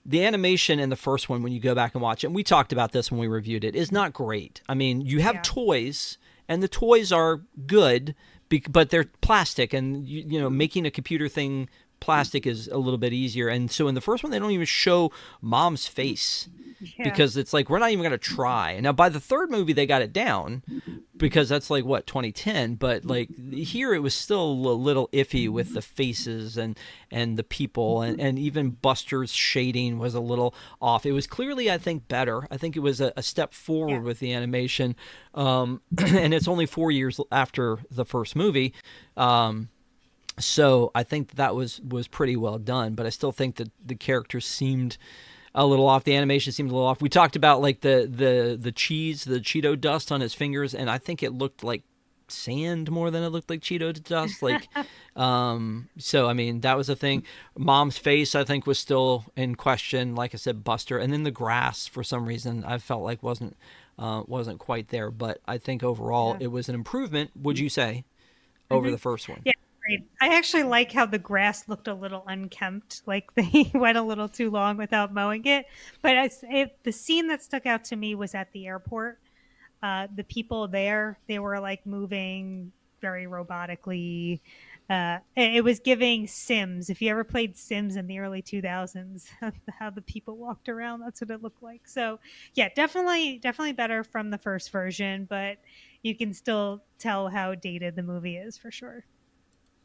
the animation in the first one, when you go back and watch it, and we talked about this when we reviewed it, is not great. I mean, you have Yeah, toys, and the toys are good, but they're plastic, and making a computer thing plastic is a little bit easier. And so in the first one, they don't even show mom's face yeah, because it's like we're not even going to try. And now by the third movie, they got it down because that's like what 2010, but like here it was still a little iffy with the faces and the people, and even Buster's shading was a little off. It was clearly, I think, better. I think it was a step yeah. forward with the animation, and it's only 4 years after the first movie. So I think that was pretty well done, but I still think that the characters seemed a little off. The animation seemed a little off. We talked about like the cheese, the Cheeto dust on his fingers, and I think it looked like sand more than it looked like Cheeto dust. Like, so I mean that was a thing. Mom's face, I think, was still in question. Like I said, Buster, and then the grass for some reason I felt like wasn't quite there. But I think overall Yeah. it was an improvement. Would you say over Hmm. the first one? Yeah, great. I actually like how the grass looked a little unkempt, like they went a little too long without mowing it. But the scene that stuck out to me was at the airport. The people there, they were like moving very robotically. It was giving Sims. If you ever played Sims in the early 2000s, how the people walked around, that's what it looked like. So, yeah, definitely better from the first version, but you can still tell how dated the movie is for sure.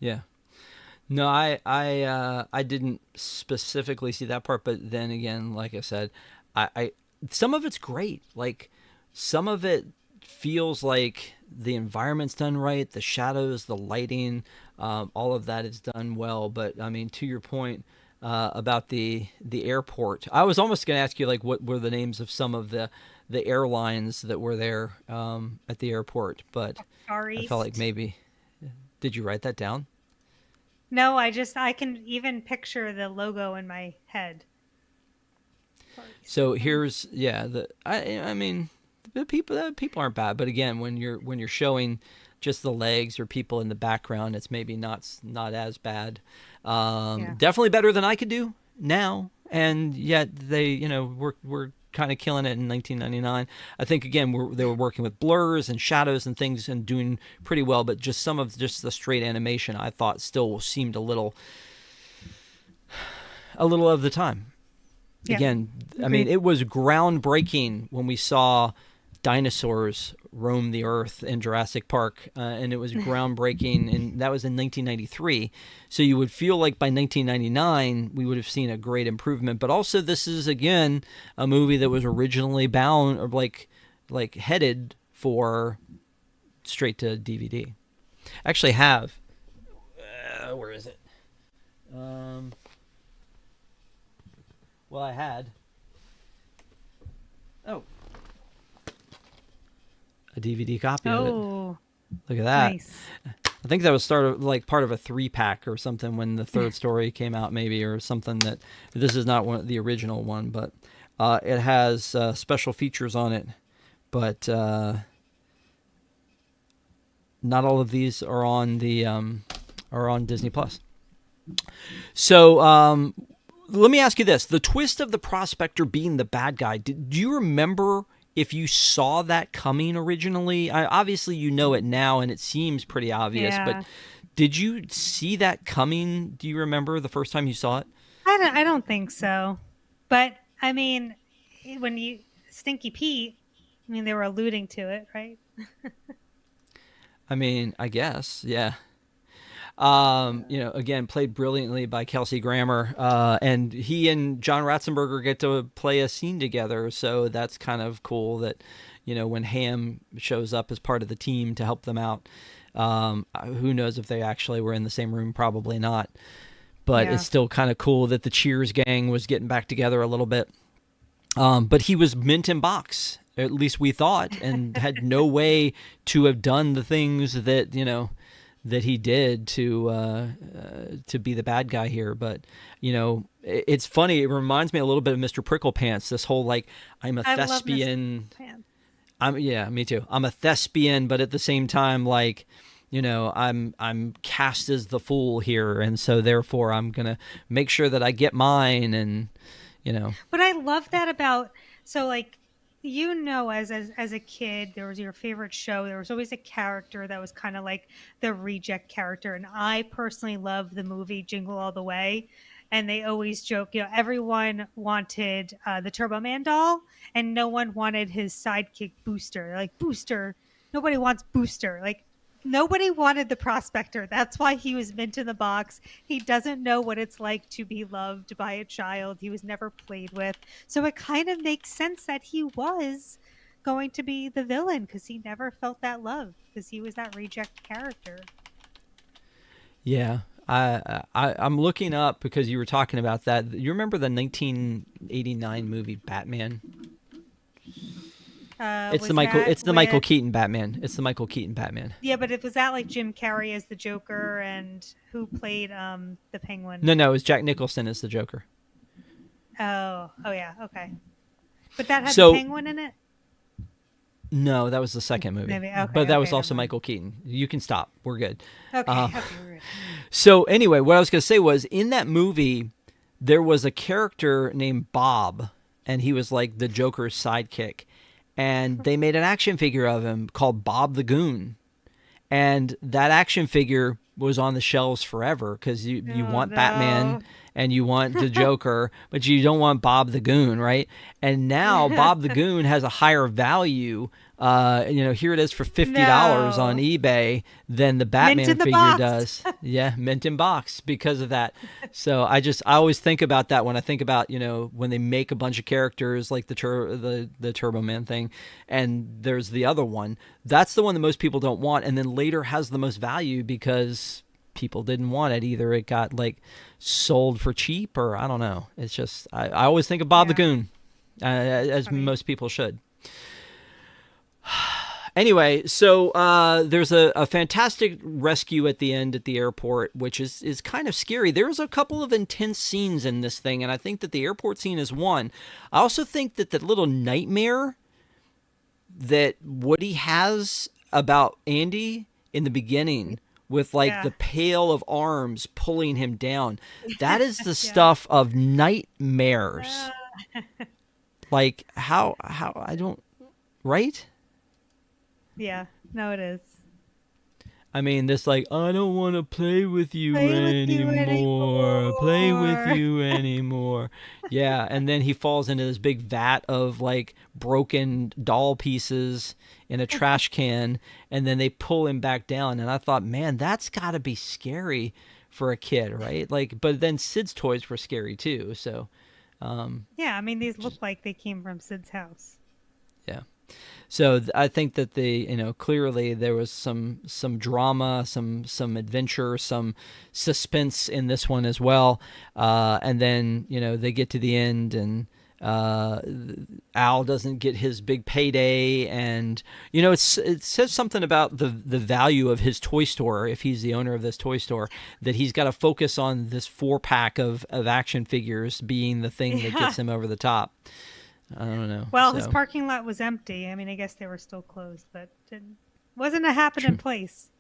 Yeah. No, I didn't specifically see that part, but then again, like I said, I some of it's great. Like some of it feels like the environment's done right, the shadows, the lighting, all of that is done well. But I mean, to your point about the airport, I was almost going to ask you like what were the names of some of the airlines that were there at the airport, but Far I felt like East. maybe did you write that down? No, I can even picture the logo in my head. Far East So Airlines. here's yeah the I mean the people aren't bad, but again when you're showing just the legs or people in the background, it's maybe not as bad. Yeah. Definitely better than I could do now, and yet they we're kind of killing it in 1999. I think again they were working with blurs and shadows and things and doing pretty well, but just some of just the straight animation I thought still seemed a little of the time. Yeah. Again, I mean, Agreed. it was groundbreaking when we saw dinosaurs roam the earth in Jurassic Park, and it was groundbreaking, and that was in 1993. So you would feel like by 1999 we would have seen a great improvement. But also, this is again a movie that was originally bound or like headed for straight to DVD. Actually, have where is it? Um, well, I had oh a DVD copy of it. Oh, Look at that. nice. I think that was like part of a 3-pack or something when the third story came out, maybe, or something. That this is not the original one, but it has special features on it. But not all of these are on Disney Plus. So let me ask you this: the twist of the prospector being the bad guy. Do you remember if you saw that coming originally? Obviously, you know it now, and it seems pretty obvious. But Yeah. did you see that coming? Do you remember the first time you saw it? I don't think so. But I mean, when you Stinky Pete, I mean they were alluding to it, right? I mean, I guess, yeah. Again, played brilliantly by Kelsey Grammer, and he and John Ratzenberger get to play a scene together. So that's kind of cool. That when Ham shows up as part of the team to help them out. Who knows if they actually were in the same room? Probably not. but Yeah. it's still kind of cool that the Cheers gang was getting back together a little bit. But he was mint in box, at least we thought, and had no way to have done the things that, that he did to be the bad guy here. But, it's funny. It reminds me a little bit of Mr. Pricklepants, this whole, like, I'm a I love thespian. Mr. Pan. Yeah, me too. I'm a thespian, but at the same time, like, I'm cast as the fool here, and so therefore I'm gonna make sure that I get mine, and But I love that about, so like, as a kid, there was your favorite show. There was always a character that was kind of like the reject character, and I personally love the movie Jingle All the Way. And they always joke, everyone wanted the Turbo Man doll, and no one wanted his sidekick Booster. They're like, Booster, nobody wants Booster. Like, nobody wanted the prospector. That's why he was mint in the box. He doesn't know what it's like to be loved by a child he was never played with. So it kind of makes sense that he was going to be the villain, because he never felt that love, because he was that reject character. yeah. I'm looking up because you were talking about that. You remember the 1989 movie Batman? It's the Michael Keaton Batman. It's the Michael Keaton Batman. Yeah, but was that like Jim Carrey as the Joker, and who played the Penguin? No, it was Jack Nicholson as the Joker. Oh yeah, okay. But that had So- the Penguin in it? No, that was the second movie. Maybe, okay, but that was okay, also never mind. Michael Keaton. You can stop. We're good. Okay, okay, we're good. So anyway, what I was going to say was, in that movie, there was a character named Bob, and he was like the Joker's sidekick. And they made an action figure of him called Bob the Goon. And that action figure was on the shelves forever, because you want no. Batman and you want the Joker, but you don't want Bob the Goon, right? And now Bob the Goon has a higher value. Here it is for $50 on eBay than the Batman in the figure box. does. Yeah, mint in box because of that. So I always think about that when I think about, when they make a bunch of characters like the Turbo Man thing, and there's the other one. That's the one that most people don't want, and then later has the most value because people didn't want it. Either it got like sold for cheap, or I don't know. It's just I always think of Bob the Goon, as most people should. Anyway, so there's a fantastic rescue at the end at the airport, which is kind of scary. There's a couple of intense scenes in this thing, and I think that the airport scene is one. I also think that the little nightmare that Woody has about Andy in the beginning, with like the pail of arms pulling him down, that is the stuff of nightmares. Like how I don't, right? Yeah, no, it is. I mean, this like, I don't want to play with you anymore. Play with you anymore. Yeah, and then he falls into this big vat of like broken doll pieces in a trash can, and then they pull him back down. And I thought, man, that's got to be scary for a kid, right? Like, but then Sid's toys were scary too. So, Yeah, I mean, these look like they came from Sid's house. yeah. So I think that clearly there was some drama, some adventure, some suspense in this one as well. And then, they get to the end, and Al doesn't get his big payday. And, it says something about the value of his toy store, if he's the owner of this toy store, that he's got to focus on this 4-pack of action figures being the thing that gets him over the top. I don't know. Well, his parking lot was empty. I mean, I guess they were still closed, but it wasn't a happening place.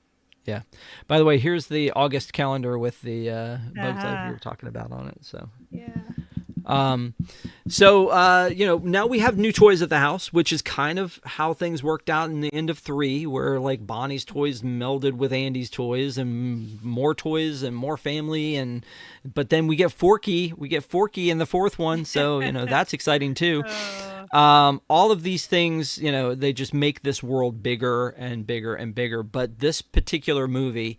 Yeah. By the way, here's the August calendar with the bugs that we were talking about on it. So yeah. Now we have new toys at the house, which is kind of how things worked out in the end of 3, where like Bonnie's toys melded with Andy's toys, and more toys and more family, but then we get Forky in the 4th one, so that's exciting too. All of these things, they just make this world bigger and bigger and bigger. But this particular movie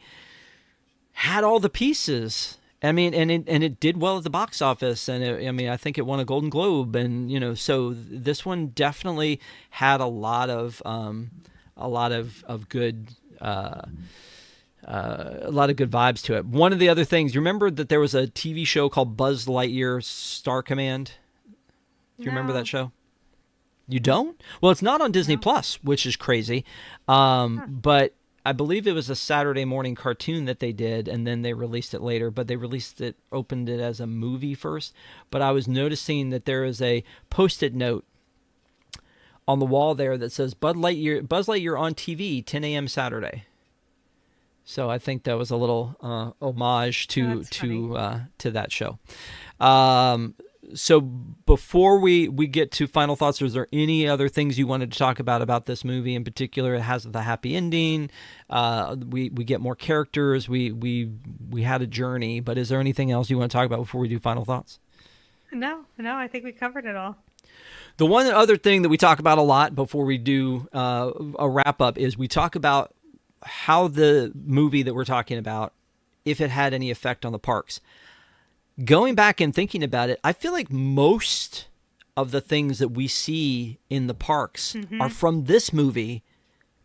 had all the pieces. I mean, and it did well at the box office, and I think it won a Golden Globe, and so this one definitely had a lot of good a lot of good vibes to it. One of the other things, you remember that there was a TV show called Buzz Lightyear Star Command? Do you remember that show? You don't? Well, it's not on Disney Plus, which is crazy. But I believe it was a Saturday morning cartoon that they did, and then they released it later. But they opened it as a movie first. But I was noticing that there is a Post-it note on the wall there that says Buzz Lightyear on TV, 10 a.m. Saturday. So I think that was a little homage to that show. So before we get to final thoughts, is there any other things you wanted to talk about this movie in particular? It has the happy ending. We get more characters. We had a journey. But is there anything else you want to talk about before we do final thoughts? No, I think we covered it all. The one other thing that we talk about a lot before we do a wrap up is we talk about how the movie that we're talking about, if it had any effect on the parks. Going back and thinking about it, I feel like most of the things that we see in the parks are from this movie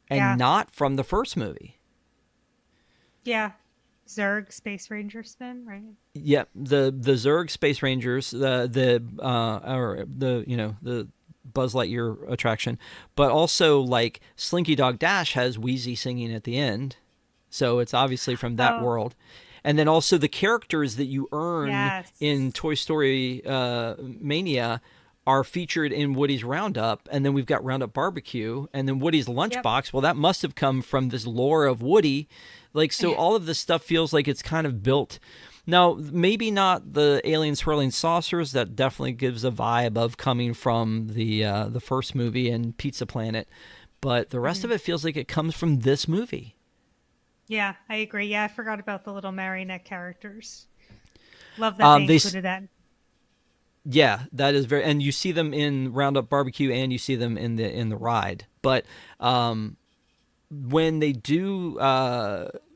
and not from the first movie. Yeah. Zurg Space Ranger spin, right? Yeah, the Zurg Space Rangers, the Buzz Lightyear attraction, but also like Slinky Dog Dash has Wheezy singing at the end, so it's obviously from that world. And then also the characters that you earn in Toy Story Mania are featured in Woody's Roundup, and then we've got Roundup Barbecue, and then Woody's Lunchbox. Well, that must have come from this lore of Woody. Like, so all of this stuff feels like it's kind of built. Now, maybe not the alien swirling saucers. That definitely gives a vibe of coming from the first movie and Pizza Planet. But the rest of it feels like it comes from this movie. Yeah, I agree. Yeah, I forgot about the little marionette characters. Love that they included that. Yeah, that is very, and you see them in Roundup Barbecue and you see them in the ride. But when they do,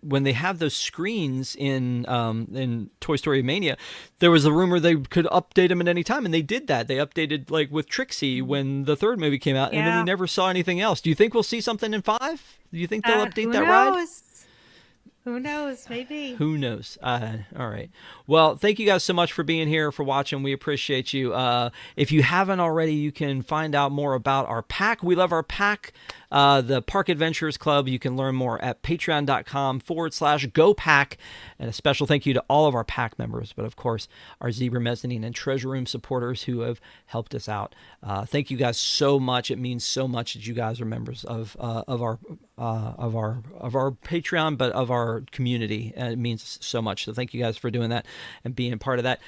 when they have those screens in Toy Story Mania, there was a rumor they could update them at any time, and they did that. They updated like with Trixie when the third movie came out, and then we never saw anything else. Do you think we'll see something in 5? Do you think they'll update that ride? Who knows? Maybe. Who knows? All right. Well, thank you guys so much for being here, for watching. We appreciate you. If you haven't already, you can find out more about our pack. We love our pack, the Park Adventures Club. You can learn more at patreon.com/GoPack. And a special thank you to all of our pack members, but of course, our Zebra Mezzanine and Treasure Room supporters who have helped us out. Thank you guys so much. It means so much that you guys are members of our Patreon, but of our community. It means so much. So thank you guys for doing that and being part of that.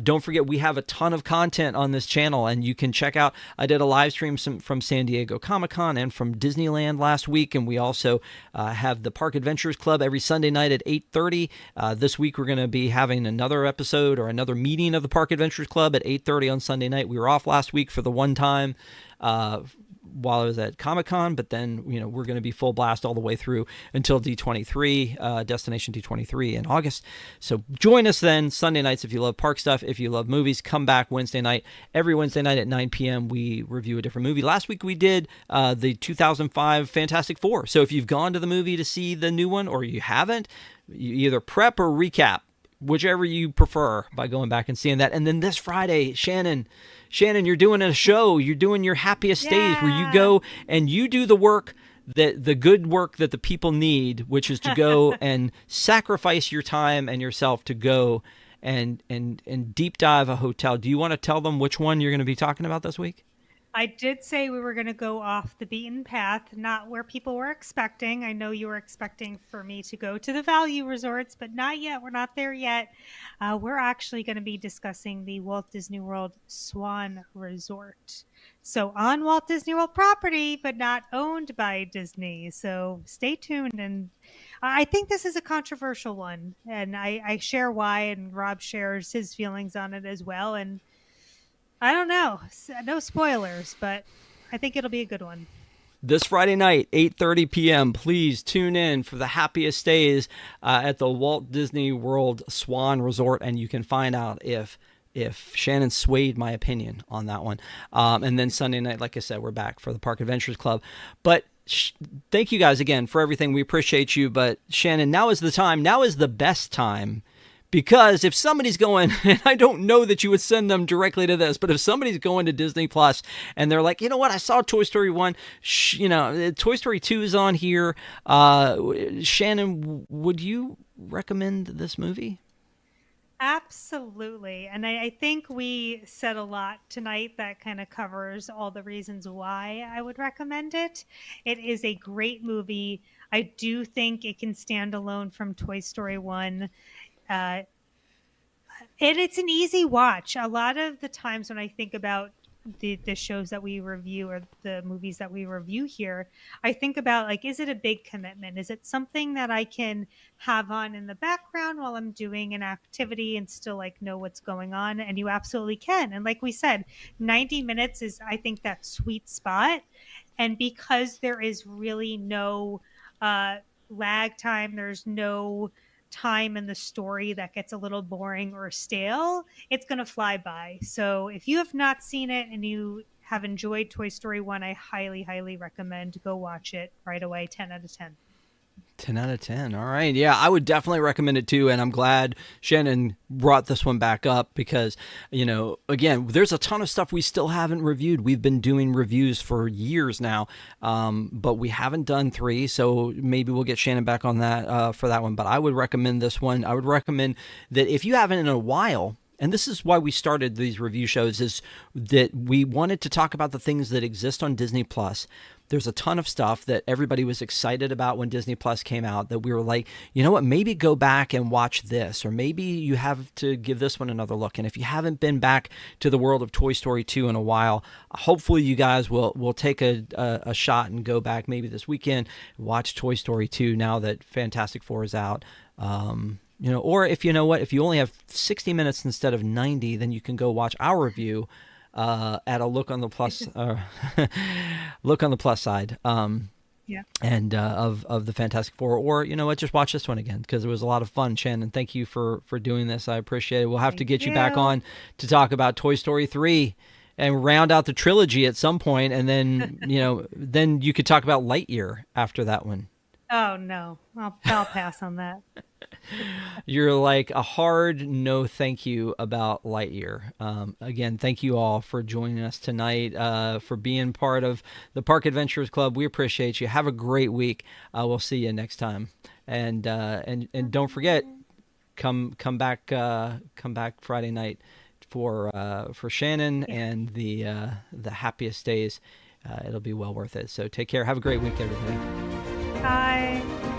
Don't forget, we have a ton of content on this channel, and you can check out, I did a live stream from San Diego Comic-Con and from Disneyland last week, and we also have the Park Adventures Club every Sunday night at 8:30. This week we're going to be having another episode or another meeting of the Park Adventures Club at 8:30 on Sunday night. We were off last week for the one time while I was at Comic-Con, but then we're going to be full blast all the way through until D23, Destination D23 in August. So join us then Sunday nights if you love park stuff. If you love movies, come back Wednesday night. Every Wednesday night at 9 p.m. we review a different movie. Last week we did the 2005 Fantastic Four. So if you've gone to the movie to see the new one or you haven't, you either prep or recap, whichever you prefer, by going back and seeing that. And then this Friday, Shannon, you're doing a show. You're doing your happiest days where you go and you do the work, the good work that the people need, which is to go and sacrifice your time and yourself to go and deep dive a hotel. Do you want to tell them which one you're going to be talking about this week? I did say we were going to go off the beaten path, not where people were expecting. I know you were expecting for me to go to the value resorts, but not yet. We're not there yet. We're actually going to be discussing the Walt Disney World Swan Resort. So on Walt Disney World property, but not owned by Disney. So stay tuned. And I think this is a controversial one. And I share why, and Rob shares his feelings on it as well. And I don't know. No spoilers, but I think it'll be a good one. This Friday night, 8:30 p.m., please tune in for the happiest days at the Walt Disney World Swan Resort, and you can find out if Shannon swayed my opinion on that one. And then Sunday night, like I said, we're back for the Park Adventures Club. But Thank you guys again for everything. We appreciate you. But Shannon, now is the time. Now is the best time. Because if somebody's going, and I don't know that you would send them directly to this, but if somebody's going to Disney Plus and they're like, you know what, I saw Toy Story 1, Toy Story 2 is on here. Shannon, would you recommend this movie? Absolutely. And I think we said a lot tonight that kind of covers all the reasons why I would recommend it. It is a great movie. I do think it can stand alone from Toy Story 1. Uh, and it's an easy watch. A lot of the times when I think about the shows that we review or the movies that we review here, I think about like, is it a big commitment? Is it something that I can have on in the background while I'm doing an activity and still like know what's going on? And you absolutely can. And like we said, 90 minutes is, I think, that sweet spot. And because there is really no uh, lag time, there's no time in the story that gets a little boring or stale, it's going to fly by. So if you have not seen it and you have enjoyed Toy Story 1, I highly, highly recommend go watch it right away. 10 out of 10. 10 out of 10. All right. Yeah, I would definitely recommend it too. And I'm glad Shannon brought this one back up because, again, there's a ton of stuff we still haven't reviewed. We've been doing reviews for years now, but we haven't done 3. So maybe we'll get Shannon back on that for that one. But I would recommend this one. I would recommend that if you haven't in a while, and this is why we started these review shows, is that we wanted to talk about the things that exist on Disney Plus. There's a ton of stuff that everybody was excited about when Disney Plus came out that we were like, you know what, maybe go back and watch this, or maybe you have to give this one another look. And if you haven't been back to the world of Toy Story 2 in a while, hopefully you guys will take a shot and go back maybe this weekend and watch Toy Story 2 now that Fantastic Four is out. Or if you know what, if you only have 60 minutes instead of 90, then you can go watch our review at a look on the plus side. Yeah. And of the Fantastic Four, or you know what, just watch this one again because it was a lot of fun. Shannon, thank you for doing this. I appreciate it. We'll have to get you back on to talk about Toy Story 3 and round out the trilogy at some point, and then then you could talk about Lightyear after that one. Oh no, I'll pass on that. You're like a hard no thank you about Lightyear. Again, thank you all for joining us tonight, for being part of the Park Adventurers Club. We appreciate you. Have a great week. We'll see you next time. And don't forget, come back Friday night for Shannon and the happiest days. It'll be well worth it. So take care. Have a great week, everybody. Bye.